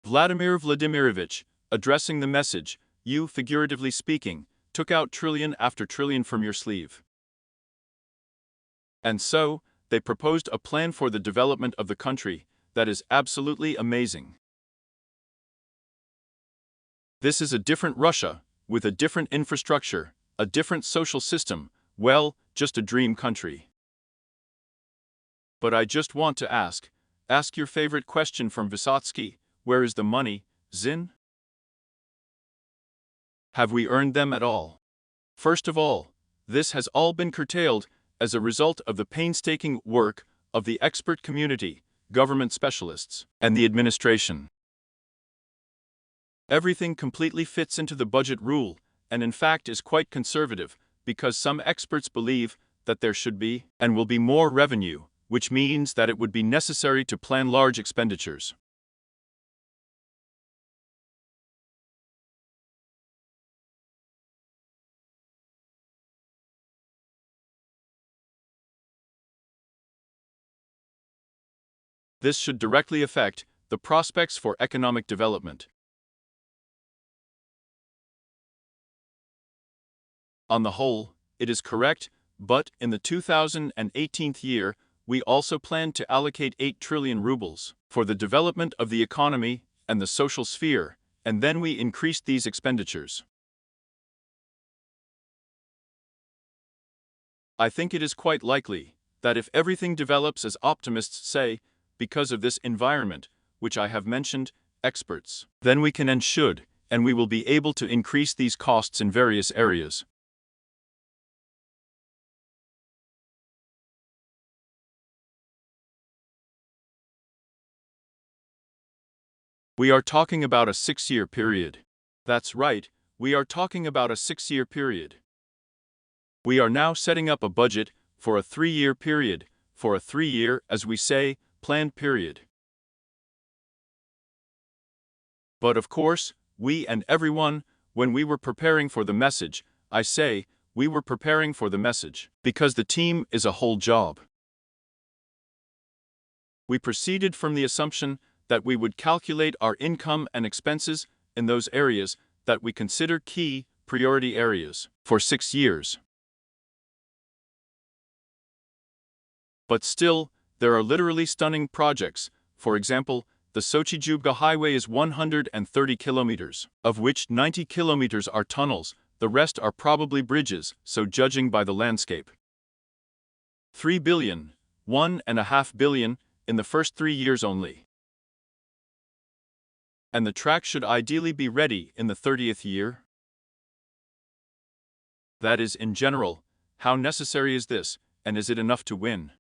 Vladimir Vladimirovich, addressing the message, you, figuratively speaking, took out trillion after trillion from your sleeve. And so, they proposed a plan for the development of the country that is absolutely amazing. This is a different Russia, with a different infrastructure, a different social system, well, just a dream country. But I just want to ask your favorite question from Vysotsky, where is the money, Zin? Have we earned them at all? First of all, this has all been curtailed as a result of the painstaking work of the expert community, government specialists, and the administration. Everything completely fits into the budget rule, and in fact is quite conservative, because some experts believe that there should be, and will be, more revenue, which means that it would be necessary to plan large expenditures. This should directly affect the prospects for economic development. On the whole, it is correct, but in the 2018 year, we also plan to allocate 8 trillion rubles for the development of the economy and the social sphere, and then we increased these expenditures. I think it is quite likely that if everything develops as optimists say, because of this environment, which I have mentioned, experts, then we can and should, and we will be able to increase these costs in various areas. We are talking about a 6-year period. That's right, we are talking about a 6-year period. We are now setting up a budget for a 3-year period, for a 3-year, as we say, planned period. But of course, we and everyone, when we were preparing for the message, I say, we were preparing for the message, because the team is a whole job. We proceeded from the assumption that we would calculate our income and expenses in those areas that we consider key, priority areas, for 6 years. But still, there are literally stunning projects. For example, the Sochi-Zhubga highway is 130 kilometers, of which 90 kilometers are tunnels, the rest are probably bridges, so judging by the landscape. 3 billion, 1.5 billion, in the first 3 years only. And the track should ideally be ready in the 30th year? That is, in general, how necessary is this, and is it enough to win?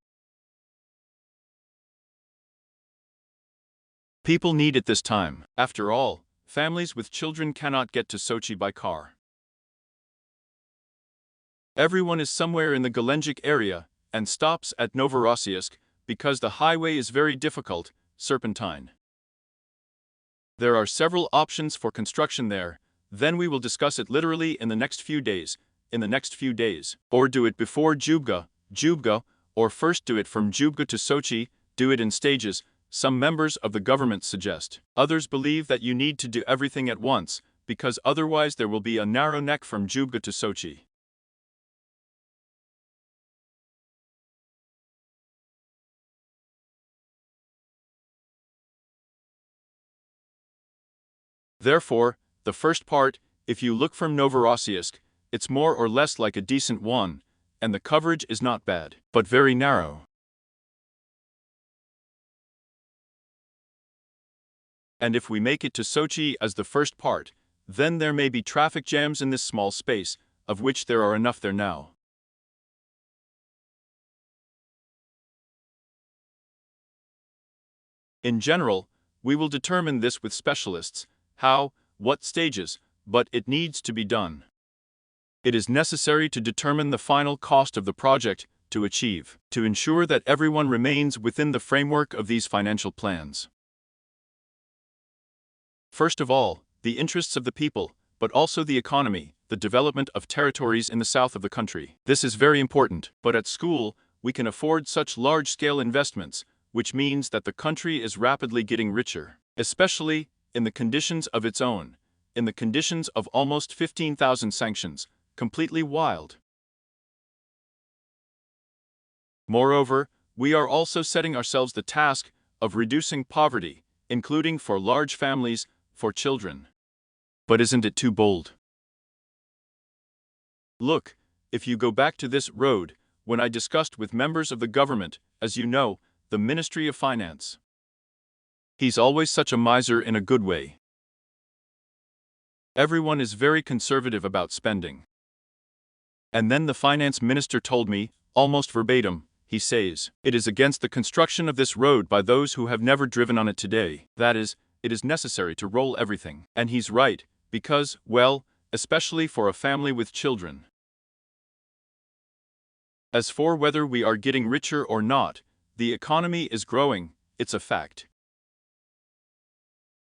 People need it this time. After all, families with children cannot get to Sochi by car. Everyone is somewhere in the Gelendzhik area and stops at Novorossiysk because the highway is very difficult, serpentine. There are several options for construction there, then we will discuss it literally in the next few days, or do it before Zhubga, or first do it from Zhubga to Sochi, do it in stages, some members of the government suggest. Others believe that you need to do everything at once, because otherwise there will be a narrow neck from Zhubga to Sochi. Therefore, the first part, if you look from Novorossiysk, it's more or less like a decent one, and the coverage is not bad, but very narrow. And if we make it to Sochi as the first part, then there may be traffic jams in this small space, of which there are enough there now. In general, we will determine this with specialists, how, what stages, but it needs to be done. It is necessary to determine the final cost of the project to ensure that everyone remains within the framework of these financial plans. First of all, the interests of the people, but also the economy, the development of territories in the south of the country. This is very important, but at school, we can afford such large-scale investments, which means that the country is rapidly getting richer, especially in the conditions of its own, in the conditions of almost 15,000 sanctions, completely wild. Moreover, we are also setting ourselves the task of reducing poverty, including for large families, for children. But isn't it too bold? Look, if you go back to this road, when I discussed with members of the government, as you know, the Ministry of Finance. He's always such a miser in a good way. Everyone is very conservative about spending. And then the finance minister told me, almost verbatim, he says, it is against the construction of this road by those who have never driven on it today. That is, it is necessary to roll everything. And he's right, because, well, especially for a family with children. As for whether we are getting richer or not, the economy is growing, it's a fact.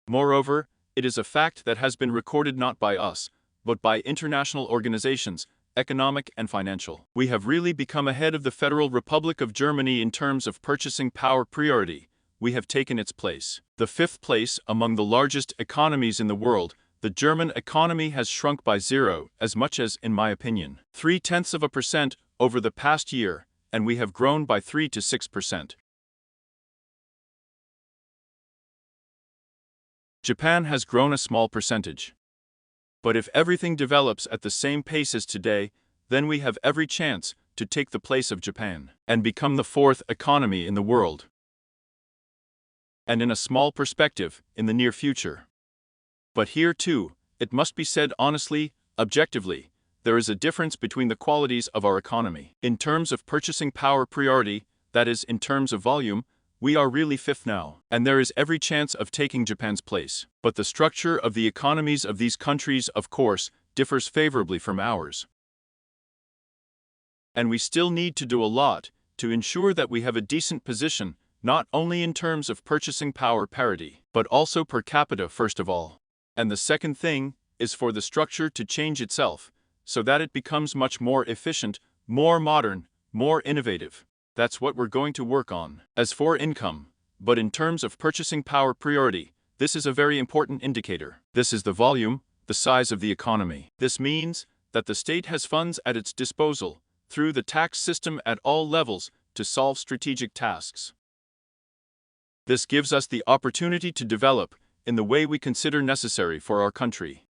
Moreover, it is a fact that has been recorded not by us, but by international organizations, economic and financial. We have really become ahead of the Federal Republic of Germany in terms of purchasing power priority. We have taken its place. The fifth place among the largest economies in the world, the German economy has shrunk by zero, as much as, in my opinion, 0.3% over the past year, and we have grown by 3 to 6%. Japan has grown a small percentage. But if everything develops at the same pace as today, then we have every chance to take the place of Japan and become the fourth economy in the world. And in a small perspective, in the near future. But here too, it must be said honestly, objectively, there is a difference between the qualities of our economy. In terms of purchasing power priority, that is, in terms of volume, we are really fifth now, and there is every chance of taking Japan's place. But the structure of the economies of these countries, of course, differs favorably from ours. And we still need to do a lot to ensure that we have a decent position, not only in terms of purchasing power parity, but also per capita first of all. And the second thing is for the structure to change itself, so that it becomes much more efficient, more modern, more innovative. That's what we're going to work on. As for income, but in terms of purchasing power priority, this is a very important indicator. This is the volume, the size of the economy. This means that the state has funds at its disposal, through the tax system at all levels, to solve strategic tasks. This gives us the opportunity to develop in the way we consider necessary for our country.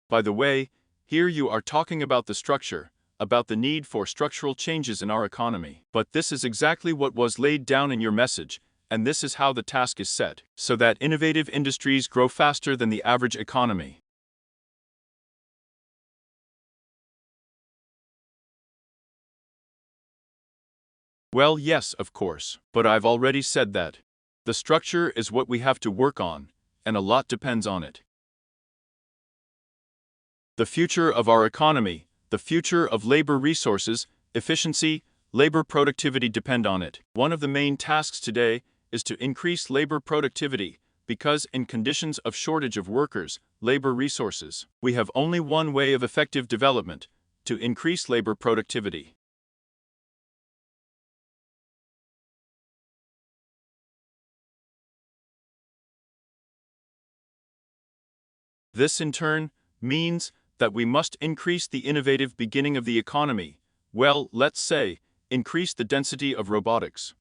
By the way, here you are talking about the structure, about the need for structural changes in our economy. But this is exactly what was laid down in your message, and this is how the task is set, so that innovative industries grow faster than the average economy. Well, yes, of course, but I've already said that. The structure is what we have to work on, and a lot depends on it. The future of our economy, the future of labor resources, efficiency, labor productivity depend on it. One of the main tasks today is to increase labor productivity, because in conditions of shortage of workers, labor resources, we have only one way of effective development, to increase labor productivity. This in turn means that we must increase the innovative beginning of the economy, well, let's say, increase the density of robotics.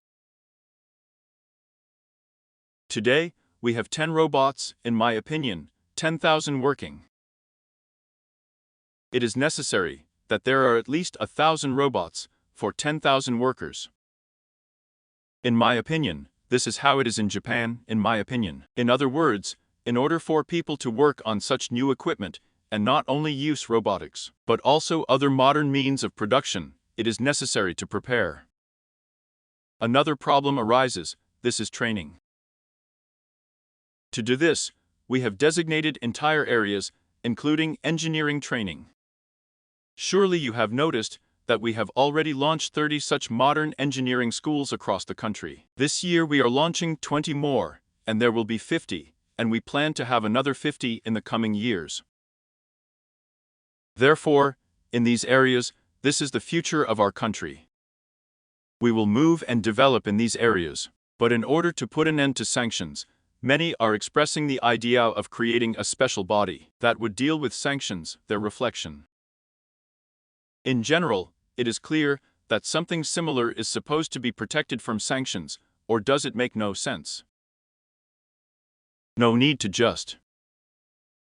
Today, we have 10 robots, in my opinion, 10,000 working. It is necessary that there are at least 1,000 robots for 10,000 workers. In my opinion, this is how it is in Japan, in my opinion. In other words, in order for people to work on such new equipment, and not only use robotics, but also other modern means of production, it is necessary to prepare. Another problem arises, this is training. To do this, we have designated entire areas, including engineering training. Surely you have noticed that we have already launched 30 such modern engineering schools across the country. This year we are launching 20 more, and there will be 50, and we plan to have another 50 in the coming years. Therefore, in these areas, this is the future of our country. We will move and develop in these areas, but in order to put an end to sanctions, Many are expressing the idea of creating a special body that would deal with sanctions, their reflection. In general, it is clear that something similar is supposed to be protected from sanctions, or does it make no sense? No need to just.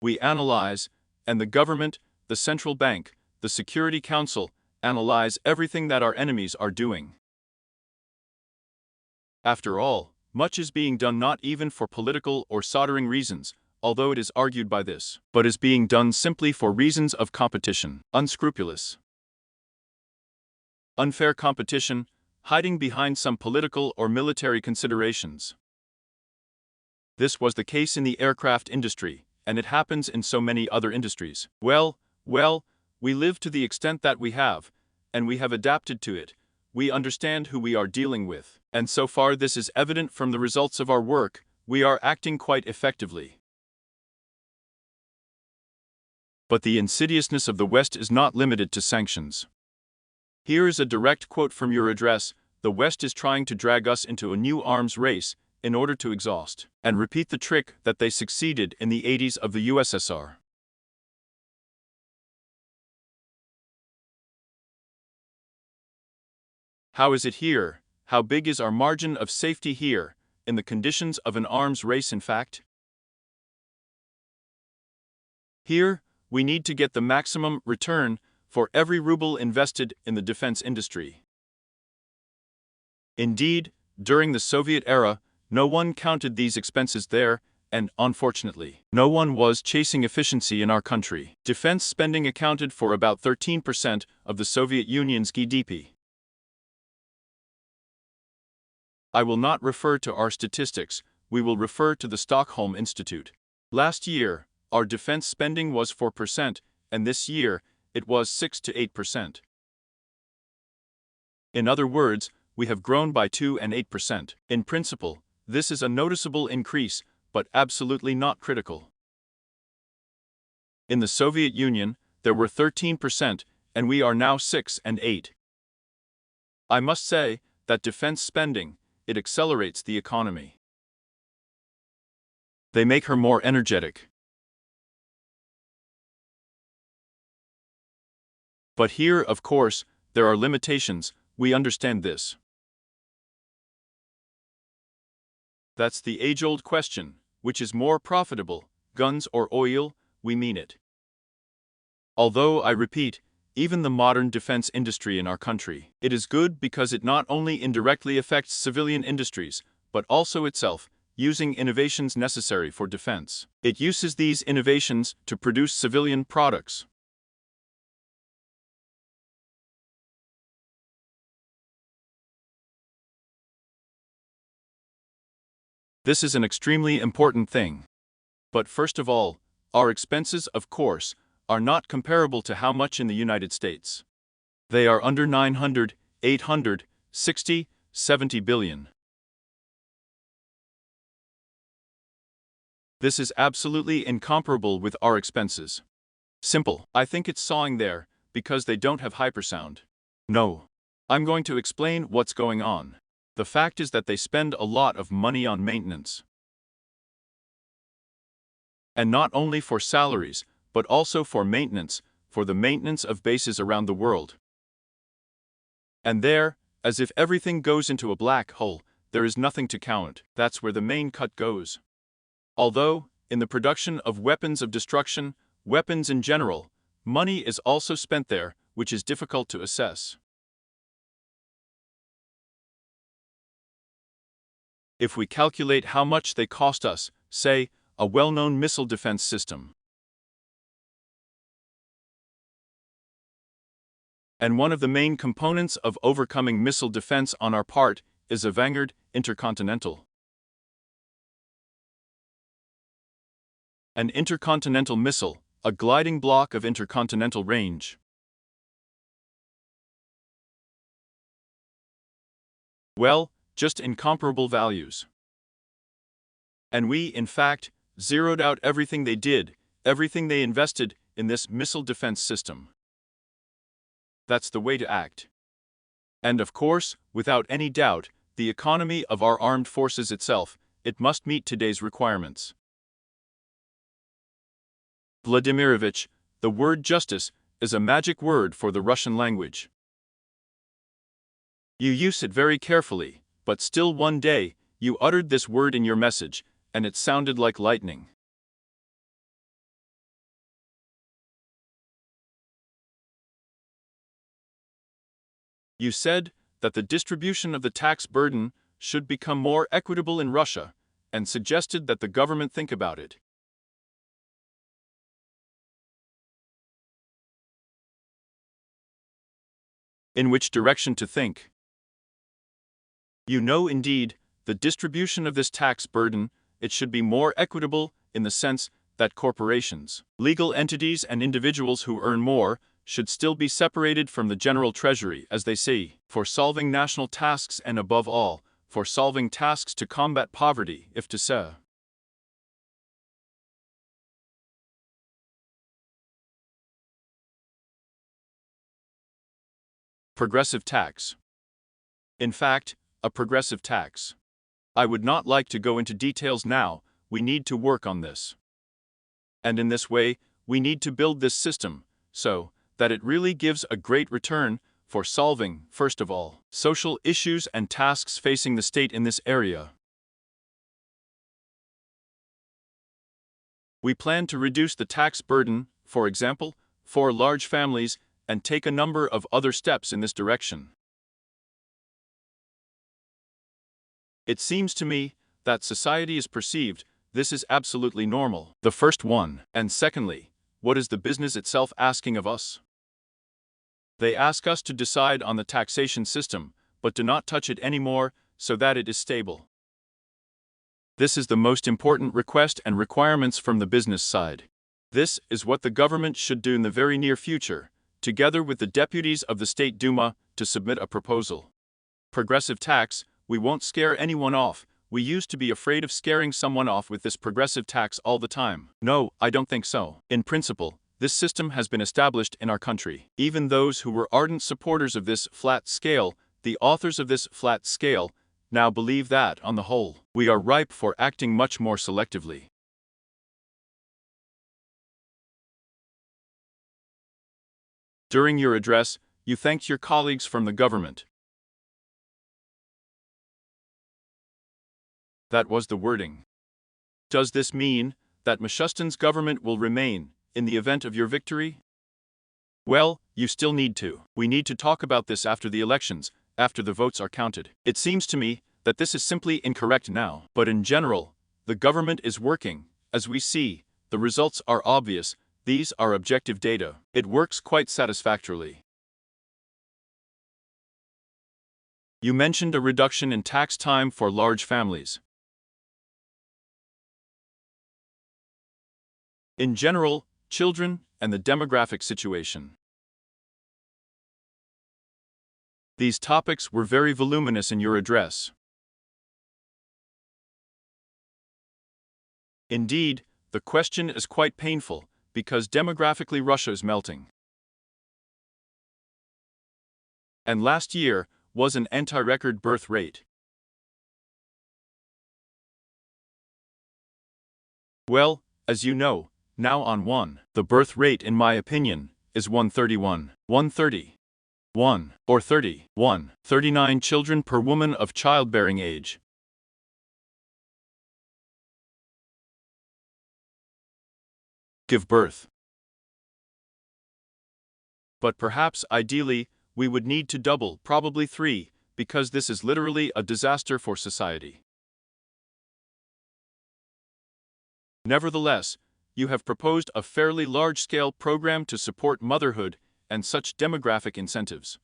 We analyze, and the government, the central bank, the Security Council, analyze everything that our enemies are doing. After all, much is being done not even for political or soldering reasons, although it is argued by this, but is being done simply for reasons of competition, unscrupulous, unfair competition, hiding behind some political or military considerations. This was the case in the aircraft industry, and it happens in so many other industries. Well, we live to the extent that we have, and we have adapted to it. We understand who we are dealing with, and so far this is evident from the results of our work. We are acting quite effectively. But the insidiousness of the West is not limited to sanctions. Here is a direct quote from your address: "The West is trying to drag us into a new arms race in order to exhaust and repeat the trick that they succeeded in the 80s of the USSR." How is it here? How big is our margin of safety here, in the conditions of an arms race in fact? Here, we need to get the maximum return for every ruble invested in the defense industry. Indeed, during the Soviet era, no one counted these expenses there, and unfortunately, no one was chasing efficiency in our country. Defense spending accounted for about 13% of the Soviet Union's GDP. I will not refer to our statistics, we will refer to the Stockholm Institute. Last year, our defense spending was 4%, and this year, it was 6 to 8%. In other words, we have grown by 2 and 8%. In principle, this is a noticeable increase, but absolutely not critical. In the Soviet Union, there were 13%, and we are now 6 and 8. I must say that defense spending, it accelerates the economy. They make her more energetic. But here, of course, there are limitations, we understand this. That's the age-old question, which is more profitable, guns or oil? We mean it. Although, I repeat, even the modern defense industry in our country, it is good because it not only indirectly affects civilian industries, but also itself, using innovations necessary for defense. It uses these innovations to produce civilian products. This is an extremely important thing. But first of all, our expenses, of course, are not comparable to how much in the United States. They are under 900, 800, 60, 70 billion. This is absolutely incomparable with our expenses. Simple. I think it's sawing there, because they don't have hypersound. No. I'm going to explain what's going on. The fact is that they spend a lot of money on maintenance. And not only for salaries, but also for maintenance, for the maintenance of bases around the world. And there, as if everything goes into a black hole, there is nothing to count. That's where the main cut goes. Although, in the production of weapons of destruction, weapons in general, money is also spent there, which is difficult to assess. If we calculate how much they cost us, say, a well-known missile defense system, and one of the main components of overcoming missile defense on our part is a Vanguard intercontinental. An intercontinental missile, a gliding block of intercontinental range. Well, just incomparable values. And we, in fact, zeroed out everything they did, everything they invested in this missile defense system. That's the way to act. And of course, without any doubt, the economy of our armed forces itself, it must meet today's requirements. Vladimirovich, the word justice is a magic word for the Russian language. You use it very carefully, but still one day, you uttered this word in your message, and it sounded like lightning. You said that the distribution of the tax burden should become more equitable in Russia, and suggested that the government think about it. In which direction to think? You know, indeed, the distribution of this tax burden, it should be more equitable in the sense that corporations, legal entities and individuals who earn more should still be separated from the general treasury, as they say, for solving national tasks and above all, for solving tasks to combat poverty, if to say. Progressive tax. In fact, a progressive tax. I would not like to go into details now, we need to work on this. And in this way, we need to build this system, so that it really gives a great return for solving, first of all, social issues and tasks facing the state in this area. We plan to reduce the tax burden, for example, for large families, and take a number of other steps in this direction. It seems to me that society is perceived this is absolutely normal, the first one, and secondly, what is the business itself asking of us? They ask us to decide on the taxation system, but do not touch it anymore, so that it is stable. This is the most important request and requirements from the business side. This is what the government should do in the very near future, together with the deputies of the State Duma, to submit a proposal. Progressive tax, we won't scare anyone off. We used to be afraid of scaring someone off with this progressive tax all the time. No, I don't think so. In principle, this system has been established in our country. Even those who were ardent supporters of this flat scale, the authors of this flat scale, now believe that, on the whole, we are ripe for acting much more selectively. During your address, you thanked your colleagues from the government. That was the wording. Does this mean that Mishustin's government will remain in the event of your victory? Well, you still need to. We need to talk about this after the elections, after the votes are counted. It seems to me that this is simply incorrect now. But in general, the government is working. As we see, the results are obvious. These are objective data. It works quite satisfactorily. You mentioned a reduction in tax time for large families. In general, children and the demographic situation. These topics were very voluminous in your address. Indeed, the question is quite painful, because demographically Russia is melting. And last year was an anti-record birth rate. Well, as you know, now on 1, the birth rate in my opinion is 131, 130, 1, or 30, 1, 39 children per woman of childbearing age. Give birth. But perhaps ideally, we would need to double, probably 3, because this is literally a disaster for society. Nevertheless, you have proposed a fairly large-scale program to support motherhood and such demographic incentives.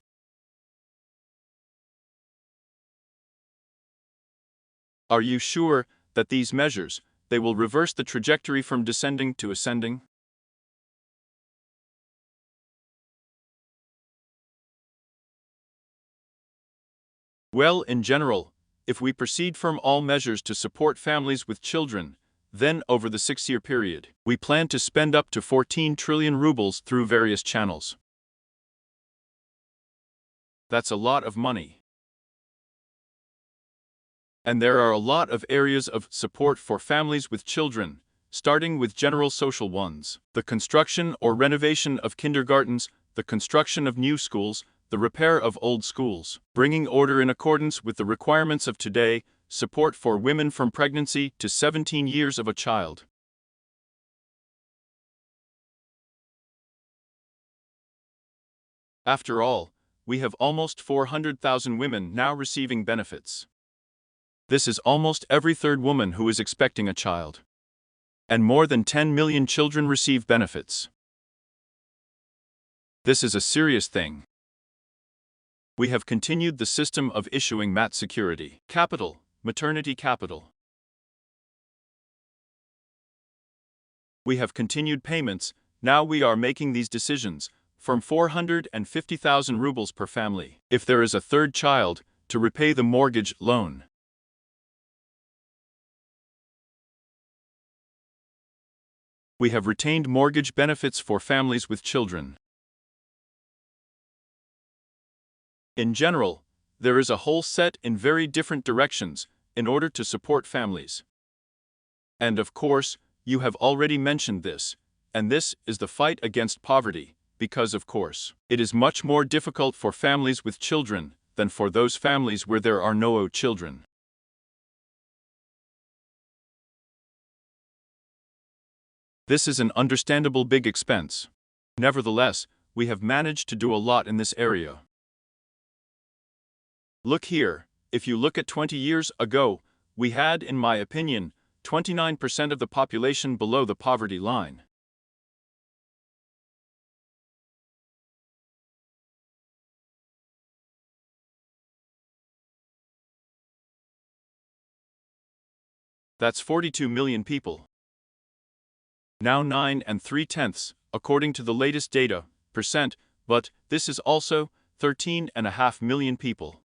Are you sure that these measures, they will reverse the trajectory from descending to ascending? Well, in general, if we proceed from all measures to support families with children, then over the 6-year period, we plan to spend up to 14 trillion rubles through various channels. That's a lot of money. And there are a lot of areas of support for families with children, starting with general social ones. The construction or renovation of kindergartens, the construction of new schools, the repair of old schools, bringing order in accordance with the requirements of today, support for women from pregnancy to 17 years of a child. After all, we have almost 400,000 women now receiving benefits. This is almost every third woman who is expecting a child. And more than 10 million children receive benefits. This is a serious thing. We have continued the system of issuing mat security, capital, maternity capital. We have continued payments, now we are making these decisions, from 450,000 rubles per family, if there is a third child, to repay the mortgage loan. We have retained mortgage benefits for families with children. In general, there is a whole set in very different directions in order to support families. And of course, you have already mentioned this, and this is the fight against poverty, because of course, it is much more difficult for families with children than for those families where there are no children. This is an understandable big expense. Nevertheless, we have managed to do a lot in this area. Look here, if you look at 20 years ago, we had, in my opinion, 29% of the population below the poverty line. That's 42 million people. Now 9 3/10, according to the latest data, percent, but this is also 13.5 million people.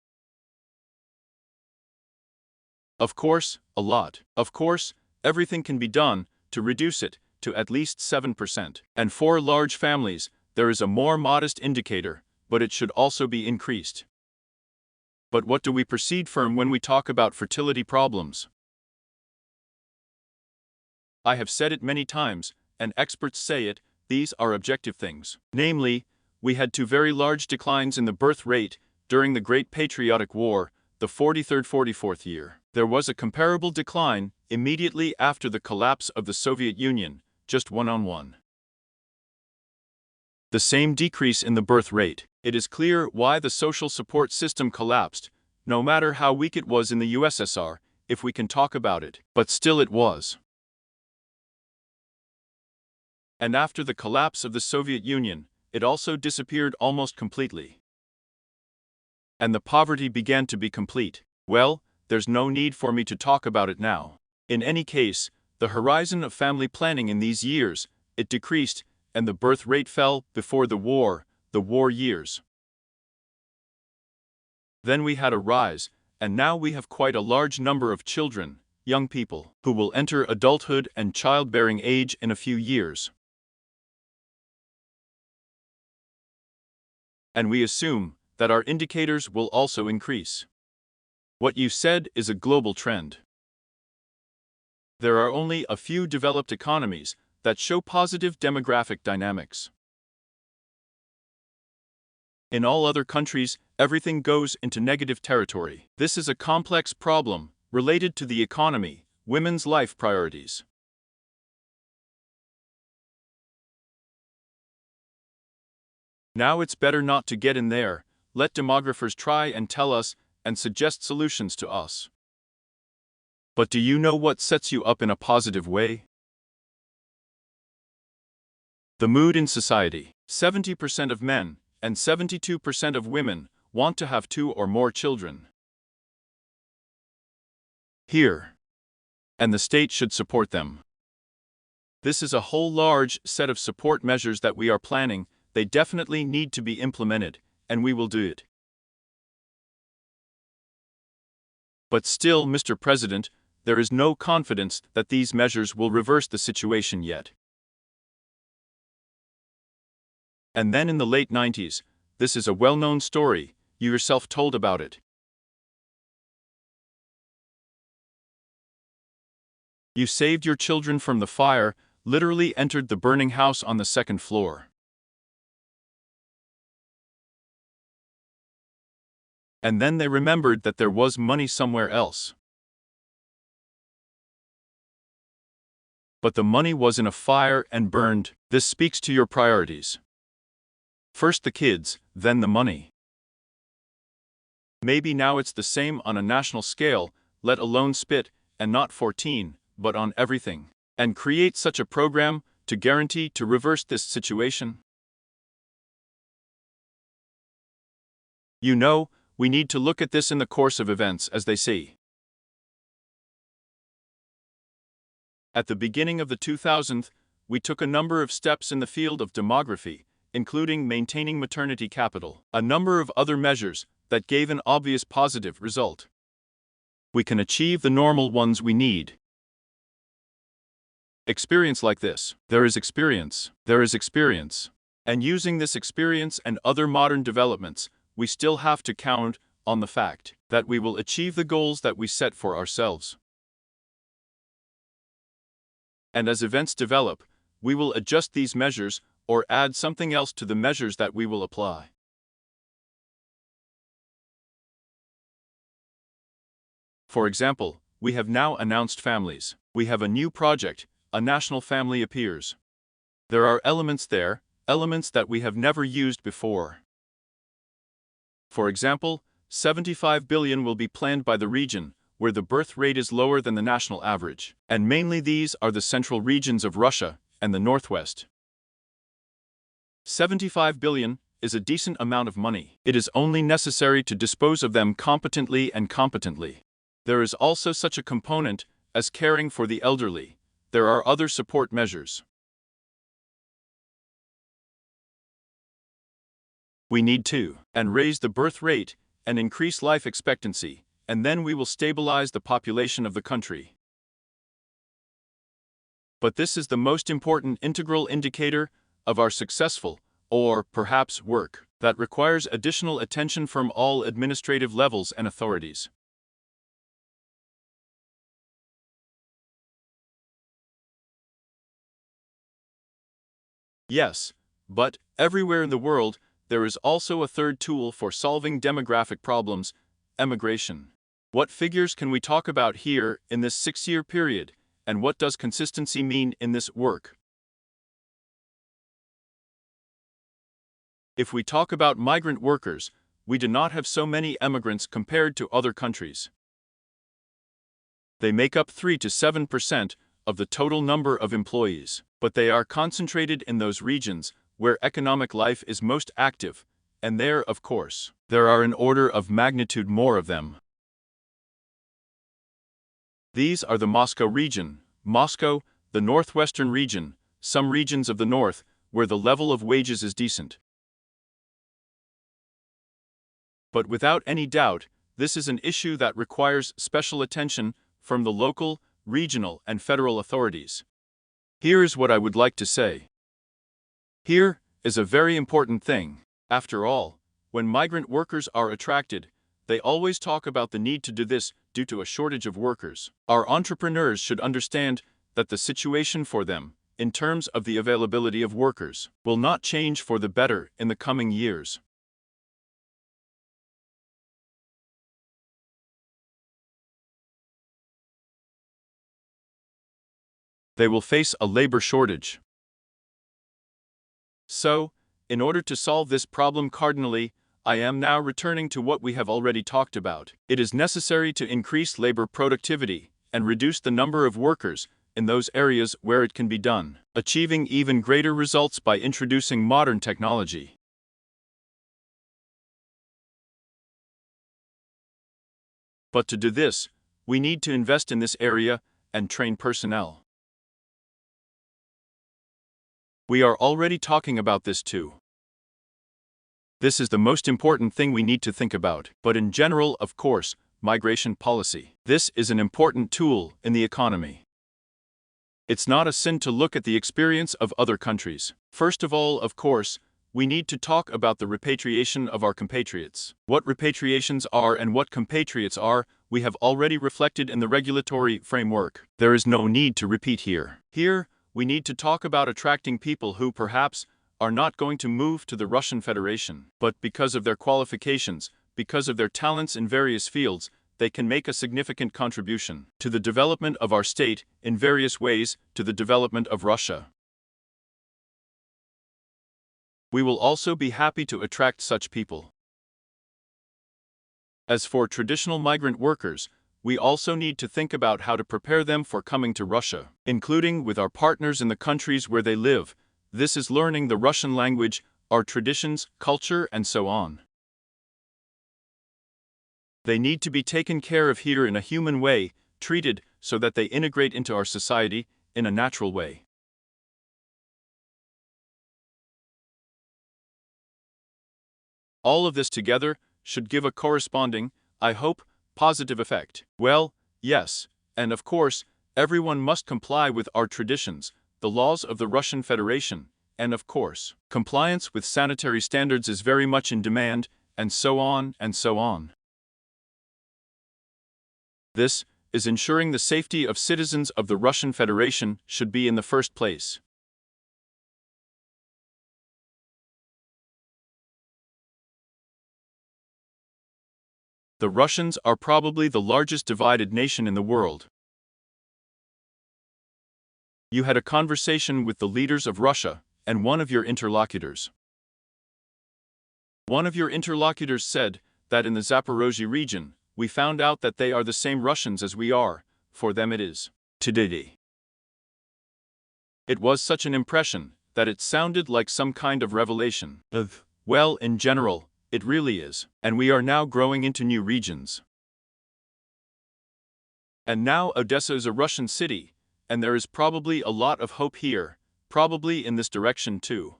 Of course, a lot. Of course, everything can be done to reduce it to at least 7%. And for large families, there is a more modest indicator, but it should also be increased. But what do we proceed from when we talk about fertility problems? I have said it many times, and experts say it, these are objective things. Namely, we had two very large declines in the birth rate during the Great Patriotic War, the 43rd-44th year. There was a comparable decline immediately after the collapse of the Soviet Union, just 1:1. The same decrease in the birth rate. It is clear why the social support system collapsed, no matter how weak it was in the USSR, if we can talk about it, but still it was. And after the collapse of the Soviet Union, it also disappeared almost completely. And the poverty began to be complete. Well, there's no need for me to talk about it now. In any case, the horizon of family planning in these years, it decreased, and the birth rate fell before the war years. Then we had a rise, and now we have quite a large number of children, young people, who will enter adulthood and childbearing age in a few years. And we assume that our indicators will also increase. What you said is a global trend. There are only a few developed economies that show positive demographic dynamics. In all other countries, everything goes into negative territory. This is a complex problem related to the economy, women's life priorities. Now it's better not to get in there, let demographers try and tell us and suggest solutions to us. But do you know what sets you up in a positive way? The mood in society. 70% of men and 72% of women want to have 2 or more children. Here. And the state should support them. This is a whole large set of support measures that we are planning. They definitely need to be implemented, and we will do it. But still, Mr. President, there is no confidence that these measures will reverse the situation yet. And then in the late 90s, this is a well-known story, you yourself told about it. You saved your children from the fire, literally entered the burning house on the second floor. And then they remembered that there was money somewhere else. But the money was in a fire and burned. This speaks to your priorities. First the kids, then the money. Maybe now it's the same on a national scale, let alone spit, and not 14, but on everything. And create such a program to guarantee to reverse this situation. You know, we need to look at this in the course of events as they see. At the beginning of the 2000s, we took a number of steps in the field of demography, including maintaining maternity capital, a number of other measures that gave an obvious positive result. We can achieve the normal ones we need. Experience like this. There is experience. There is experience. And using this experience and other modern developments, we still have to count on the fact that we will achieve the goals that we set for ourselves. And as events develop, we will adjust these measures or add something else to the measures that we will apply. For example, we have now announced families. We have a new project, a national family appears. There are elements there, elements that we have never used before. For example, 75 billion will be planned by the region, where the birth rate is lower than the national average. And mainly these are the central regions of Russia and the northwest. 75 billion is a decent amount of money. It is only necessary to dispose of them competently and competently. There is also such a component as caring for the elderly. There are other support measures. We need to raise the birth rate and increase life expectancy, and then we will stabilize the population of the country. But this is the most important integral indicator of our successful, or perhaps work, that requires additional attention from all administrative levels and authorities. Yes, but everywhere in the world, there is also a third tool for solving demographic problems: emigration. What figures can we talk about here in this 6-year period, and what does consistency mean in this work? If we talk about migrant workers, we do not have so many emigrants compared to other countries. They make up 3 to 7% of the total number of employees, but they are concentrated in those regions where economic life is most active, and there, of course, there are an order of magnitude more of them. These are the Moscow region, Moscow, the northwestern region, some regions of the north, where the level of wages is decent. But without any doubt, this is an issue that requires special attention from the local, regional, and federal authorities. Here is what I would like to say. Here is a very important thing. After all, when migrant workers are attracted, they always talk about the need to do this due to a shortage of workers. Our entrepreneurs should understand that the situation for them, in terms of the availability of workers, will not change for the better in the coming years. They will face a labor shortage. So, in order to solve this problem cardinally, I am now returning to what we have already talked about. It is necessary to increase labor productivity and reduce the number of workers in those areas where it can be done, achieving even greater results by introducing modern technology. But to do this, we need to invest in this area and train personnel. We are already talking about this too. This is the most important thing we need to think about, but in general, of course, migration policy. This is an important tool in the economy. It's not a sin to look at the experience of other countries. First of all, of course, we need to talk about the repatriation of our compatriots. What repatriations are and what compatriots are, we have already reflected in the regulatory framework. There is no need to repeat here. Here, we need to talk about attracting people who perhaps are not going to move to the Russian Federation, but because of their qualifications, because of their talents in various fields, they can make a significant contribution to the development of our state in various ways, to the development of Russia. We will also be happy to attract such people. As for traditional migrant workers, we also need to think about how to prepare them for coming to Russia, including with our partners in the countries where they live. This is learning the Russian language, our traditions, culture, and so on. They need to be taken care of here in a human way, treated so that they integrate into our society in a natural way. All of this together should give a corresponding, I hope, positive effect. Well, yes, and of course, everyone must comply with our traditions, the laws of the Russian Federation, and of course, compliance with sanitary standards is very much in demand, and so on and so on. This is ensuring the safety of citizens of the Russian Federation should be in the first place. The Russians are probably the largest divided nation in the world. You had a conversation with the leaders of Russia and one of your interlocutors. One of your interlocutors said that in the Zaporozhye region, we found out that they are the same Russians as we are, for them it is today. It was such an impression that it sounded like some kind of revelation. Well, in general, it really is, and we are now growing into new regions. And now Odessa is a Russian city, and there is probably a lot of hope here, probably in this direction too.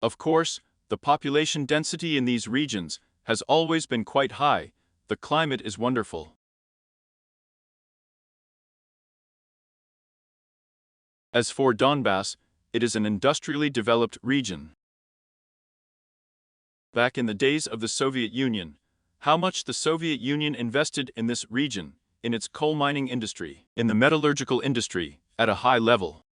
Of course, the population density in these regions has always been quite high. The climate is wonderful. As for Donbass, it is an industrially developed region. Back in the days of the Soviet Union, how much the Soviet Union invested in this region, in its coal mining industry, in the metallurgical industry, at a high level.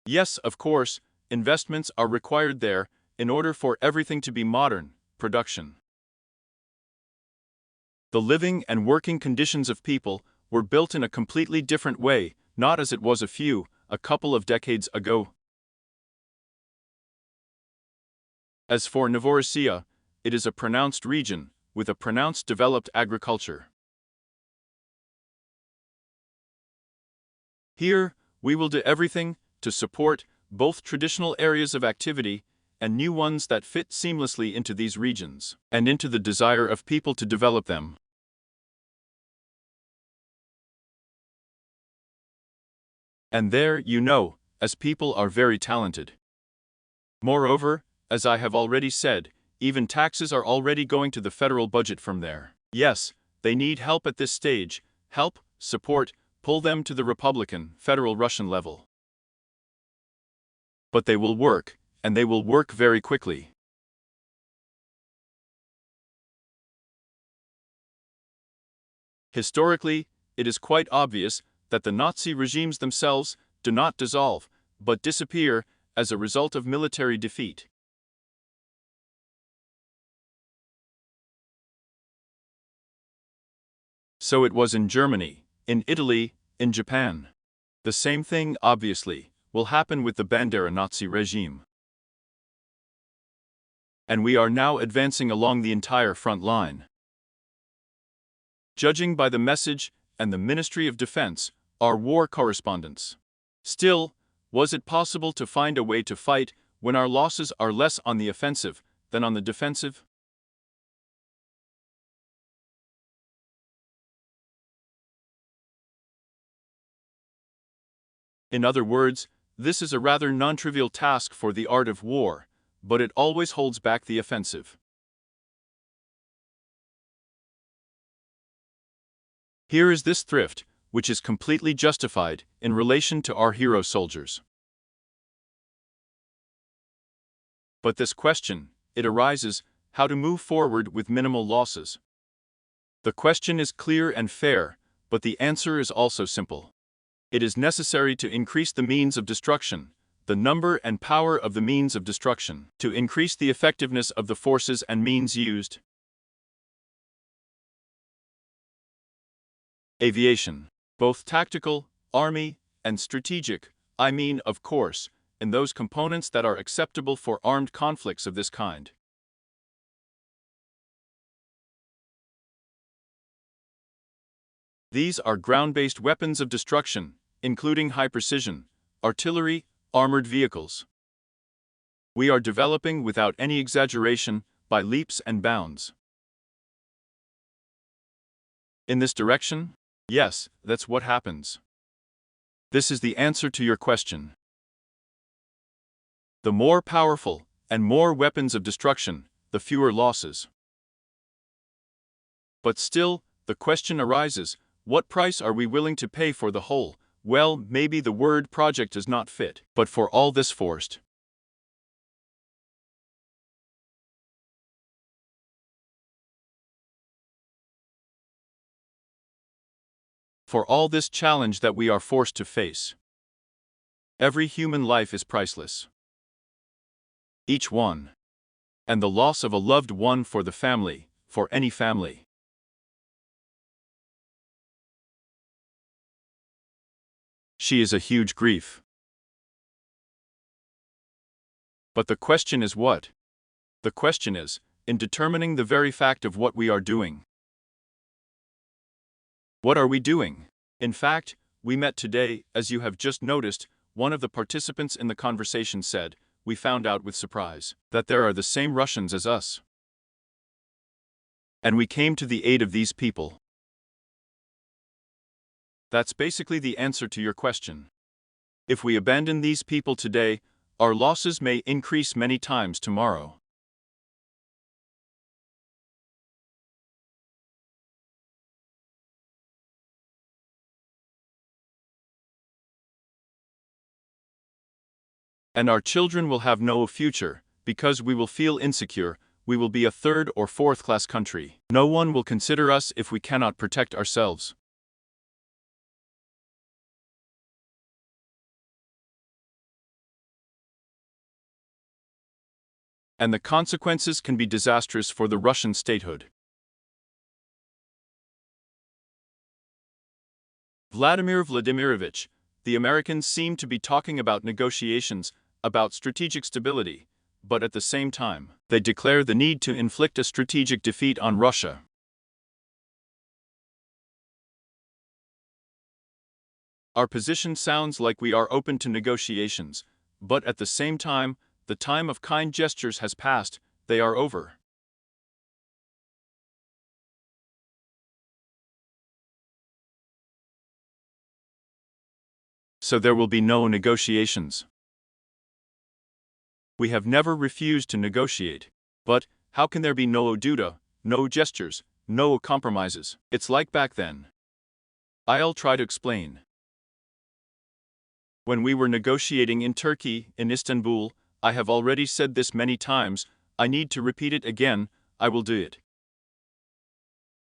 Yes, of course, investments are required there in order for everything to be modern, production. The living and working conditions of people were built in a completely different way, not as it was a couple of decades ago. As for Novorossiya, it is a pronounced region, with a pronounced developed agriculture. Here, we will do everything to support both traditional areas of activity and new ones that fit seamlessly into these regions, and into the desire of people to develop them. And there, you know, as people are very talented. Moreover, as I have already said, even taxes are already going to the federal budget from there. Yes, they need help at this stage, help, support, pull them to the Republican, federal Russian level. But they will work, and they will work very quickly. Historically, it is quite obvious that the Nazi regimes themselves do not dissolve, but disappear as a result of military defeat. So it was in Germany, in Italy, in Japan. The same thing, obviously, will happen with the Bandera Nazi regime. And we are now advancing along the entire front line. Judging by the message and the Ministry of Defense, our war correspondents. Still, was it possible to find a way to fight when our losses are less on the offensive than on the defensive? In other words, this is a rather non-trivial task for the art of war, but it always holds back the offensive. Here is this thrift, which is completely justified in relation to our hero soldiers. But this question, it arises, how to move forward with minimal losses. The question is clear and fair, but the answer is also simple. It is necessary to increase the means of destruction, the number and power of the means of destruction, to increase the effectiveness of the forces and means used. Aviation. Both tactical, army, and strategic, I mean, of course, in those components that are acceptable for armed conflicts of this kind. These are ground-based weapons of destruction, including high-precision, artillery, armored vehicles. We are developing without any exaggeration, by leaps and bounds. In this direction? Yes, that's what happens. This is the answer to your question. The more powerful and more weapons of destruction, the fewer losses. But still, the question arises, what price are we willing to pay for the whole? Well, maybe the word project does not fit, but for all this forced. For all this challenge that we are forced to face. Every human life is priceless. Each one. And the loss of a loved one for the family, for any family. She is a huge grief. But the question is what? The question is, in determining the very fact of what we are doing. What are we doing? In fact, we met today, as you have just noticed, one of the participants in the conversation said, we found out with surprise, that there are the same Russians as us. And we came to the aid of these people. That's basically the answer to your question. If we abandon these people today, our losses may increase many times tomorrow. And our children will have no future, because we will feel insecure, we will be a third or fourth class country. No one will consider us if we cannot protect ourselves. And the consequences can be disastrous for the Russian statehood. Vladimir Vladimirovich, the Americans seem to be talking about negotiations, about strategic stability, but at the same time, they declare the need to inflict a strategic defeat on Russia. Our position sounds like we are open to negotiations, but at the same time, the time of kind gestures has passed, they are over. So there will be no negotiations. We have never refused to negotiate. But how can there be no oduda, no gestures, no compromises? It's like back then. I'll try to explain. When we were negotiating in Turkey, in Istanbul, I have already said this many times, I need to repeat it again, I will do it.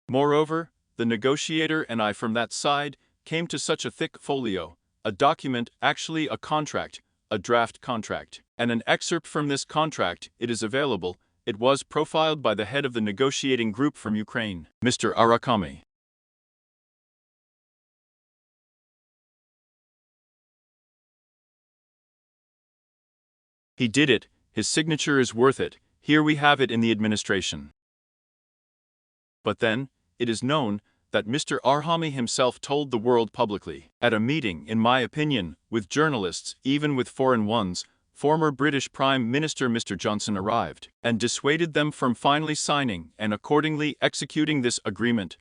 Moreover, the negotiator and I from that side came to such a thick folio, a document, actually a contract, a draft contract, and an excerpt from this contract, it is available, it was profiled by the head of the negotiating group from Ukraine, Mr. Arakami. He did it, his signature is worth it, here we have it in the administration. But then, it is known that Mr. Arhami himself told the world publicly, at a meeting, in my opinion, with journalists, even with foreign ones, former British Prime Minister Mr. Johnson arrived, and dissuaded them from finally signing and accordingly executing this agreement.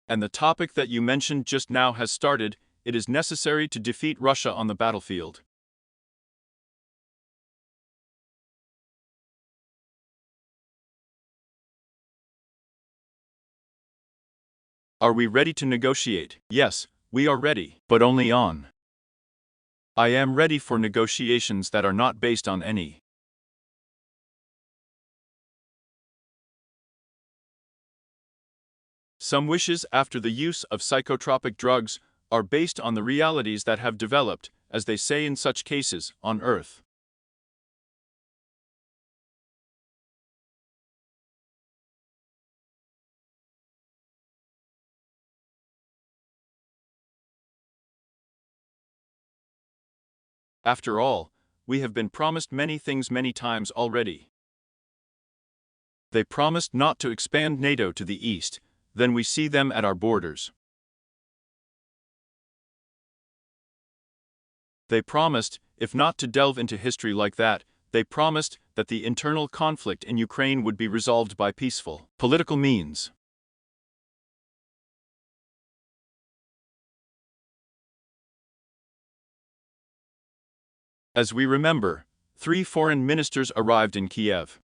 And the topic that you mentioned just now has started, it is necessary to defeat Russia on the battlefield. Are we ready to negotiate? Yes, We are ready, but only on. I am ready for negotiations that are not based on any Some wishes after the use of psychotropic drugs are based on the realities that have developed, as they say in such cases, on Earth. After all, we have been promised many things many times already. They promised not to expand NATO to the east, then we see them at our borders. They promised, if not to delve into history like that, they promised that the internal conflict in Ukraine would be resolved by peaceful, political means. As we remember, 3 foreign ministers arrived in Kiev.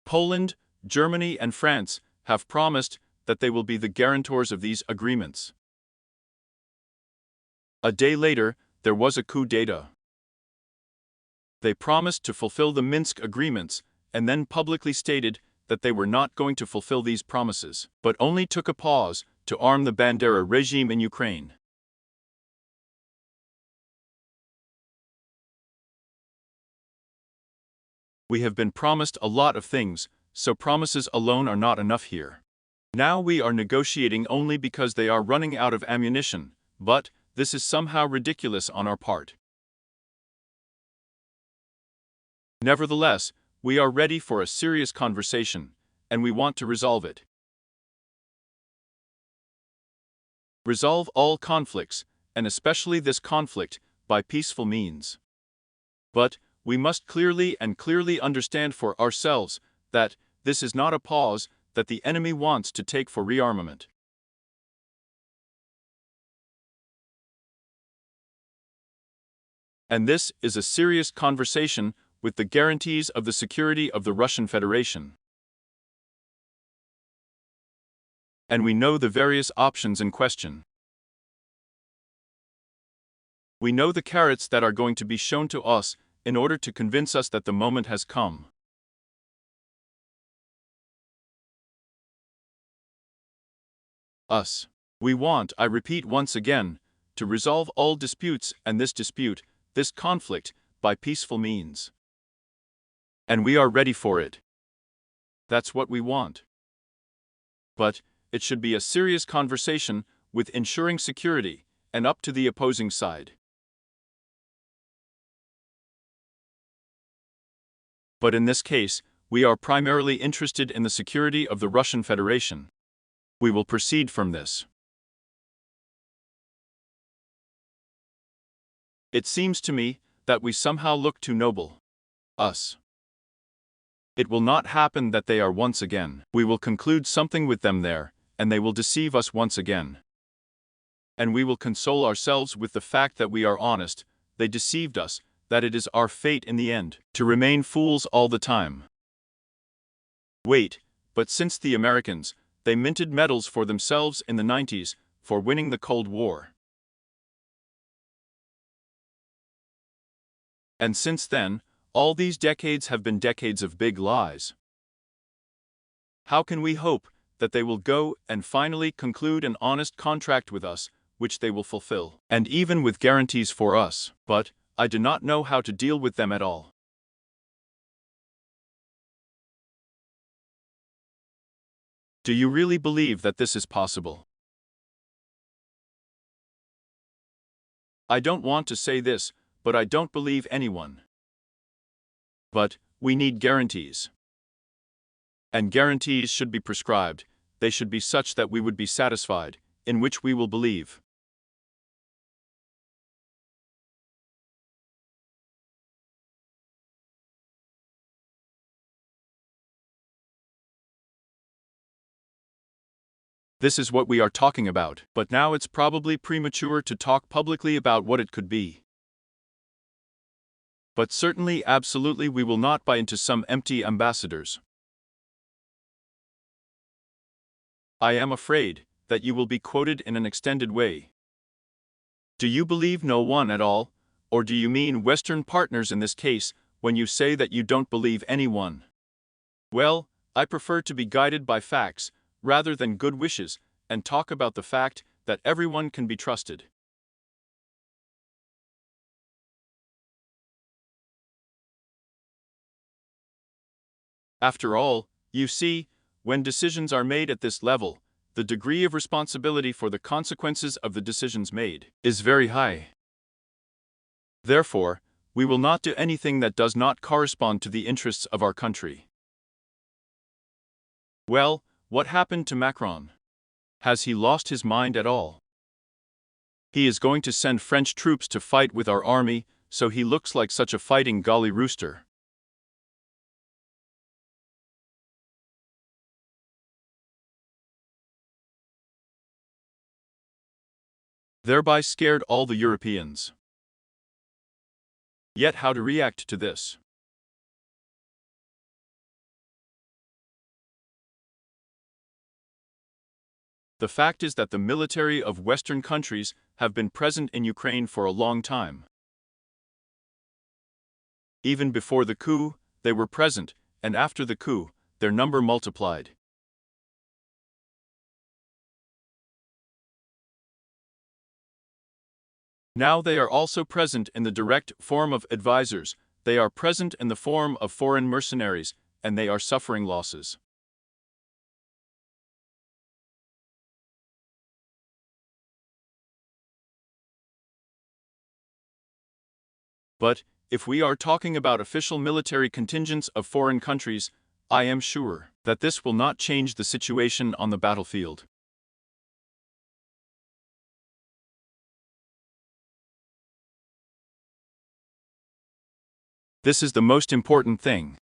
Poland, Germany and France have promised that they will be the guarantors of these agreements. A day later, there was a coup d'état. They promised to fulfill the Minsk agreements and then publicly stated that they were not going to fulfill these promises, but only took a pause to arm the Bandera regime in Ukraine. We have been promised a lot of things, so promises alone are not enough here. Now we are negotiating only because they are running out of ammunition, but this is somehow ridiculous on our part. Nevertheless, we are ready for a serious conversation, and we want to resolve it. Resolve all conflicts, and especially this conflict, by peaceful means. But we must clearly understand for ourselves that this is not a pause that the enemy wants to take for rearmament. And this is a serious conversation with the guarantees of the security of the Russian Federation. And we know the various options in question. We know the carrots that are going to be shown to us in order to convince us that the moment has come. We want, I repeat once again, to resolve all disputes and this dispute, this conflict, by peaceful means. And we are ready for it. That's what we want. But it should be a serious conversation with ensuring security and up to the opposing side. But in this case, we are primarily interested in the security of the Russian Federation. We will proceed from this. It seems to me that we somehow look too noble. It will not happen that they are once again. We will conclude something with them there, and they will deceive us once again. And we will console ourselves with the fact that we are honest, they deceived us, that it is our fate in the end to remain fools all the time. Wait, but since the Americans, they minted medals for themselves in the 90s for winning the Cold War. And since then, all these decades have been decades of big lies. How can we hope that they will go and finally conclude an honest contract with us, which they will fulfill, and even with guarantees for us? But I do not know how to deal with them at all. Do you really believe that this is possible? I don't want to say this, but I don't believe anyone. But we need guarantees. And guarantees should be prescribed, they should be such that we would be satisfied, in which we will believe. This is what we are talking about, but now it's probably premature to talk publicly about what it could be. But certainly, absolutely, we will not buy into some empty ambassadors. I am afraid that you will be quoted in an extended way. Do you believe no one at all, or do you mean Western partners in this case when you say that you don't believe anyone? Well, I prefer to be guided by facts rather than good wishes and talk about the fact that everyone can be trusted. After all, you see, when decisions are made at this level, the degree of responsibility for the consequences of the decisions made is very high. Therefore, we will not do anything that does not correspond to the interests of our country. Well, what happened to Macron? Has he lost his mind at all? He is going to send French troops to fight with our army, so he looks like such a fighting golly rooster. Thereby scared all the Europeans. Yet how to react to this? The fact is that the military of Western countries have been present in Ukraine for a long time. Even before the coup, they were present, and after the coup, their number multiplied. Now they are also present in the direct form of advisors, they are present in the form of foreign mercenaries, and they are suffering losses. But, if we are talking about official military contingents of foreign countries, I am sure that this will not change the situation on the battlefield. This is the most important thing.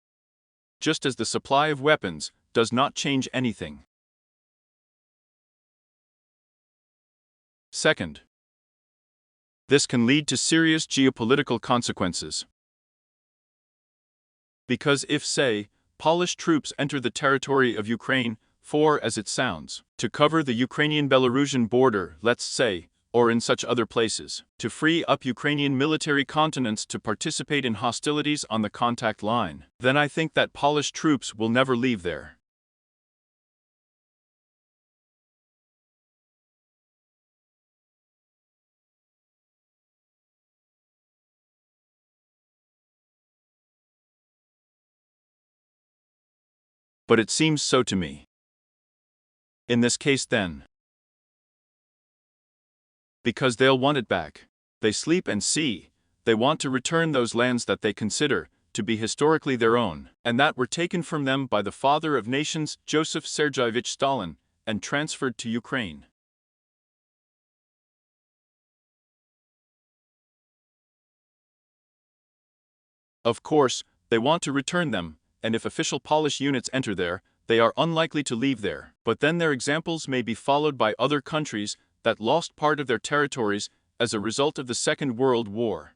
Just as the supply of weapons does not change anything. Second, this can lead to serious geopolitical consequences. Because if, say, Polish troops enter the territory of Ukraine for, as it sounds, to cover the Ukrainian-Belarusian border, let's say, or in such other places, to free up Ukrainian military continents to participate in hostilities on the contact line, then I think that Polish troops will never leave there. But it seems so to me. In this case then, because they'll want it back. They sleep and see, they want to return those lands that they consider to be historically their own, and that were taken from them by the father of nations, Joseph Sergeyevich Stalin, and transferred to Ukraine. Of course, they want to return them, and if official Polish units enter there, they are unlikely to leave there, but then their examples may be followed by other countries that lost part of their territories as a result of the Second World War.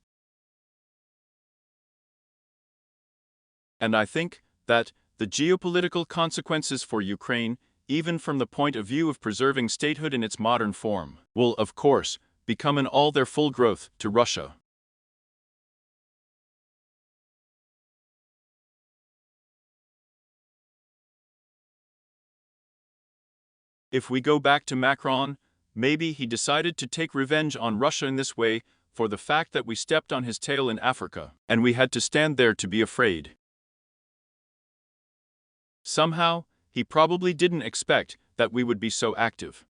And I think that the geopolitical consequences for Ukraine, even from the point of view of preserving statehood in its modern form, will, of course, become in all their full growth to Russia. If we go back to Macron, maybe he decided to take revenge on Russia in this way for the fact that we stepped on his tail in Africa, and we had to stand there to be afraid. Somehow, he probably didn't expect that we would be so active.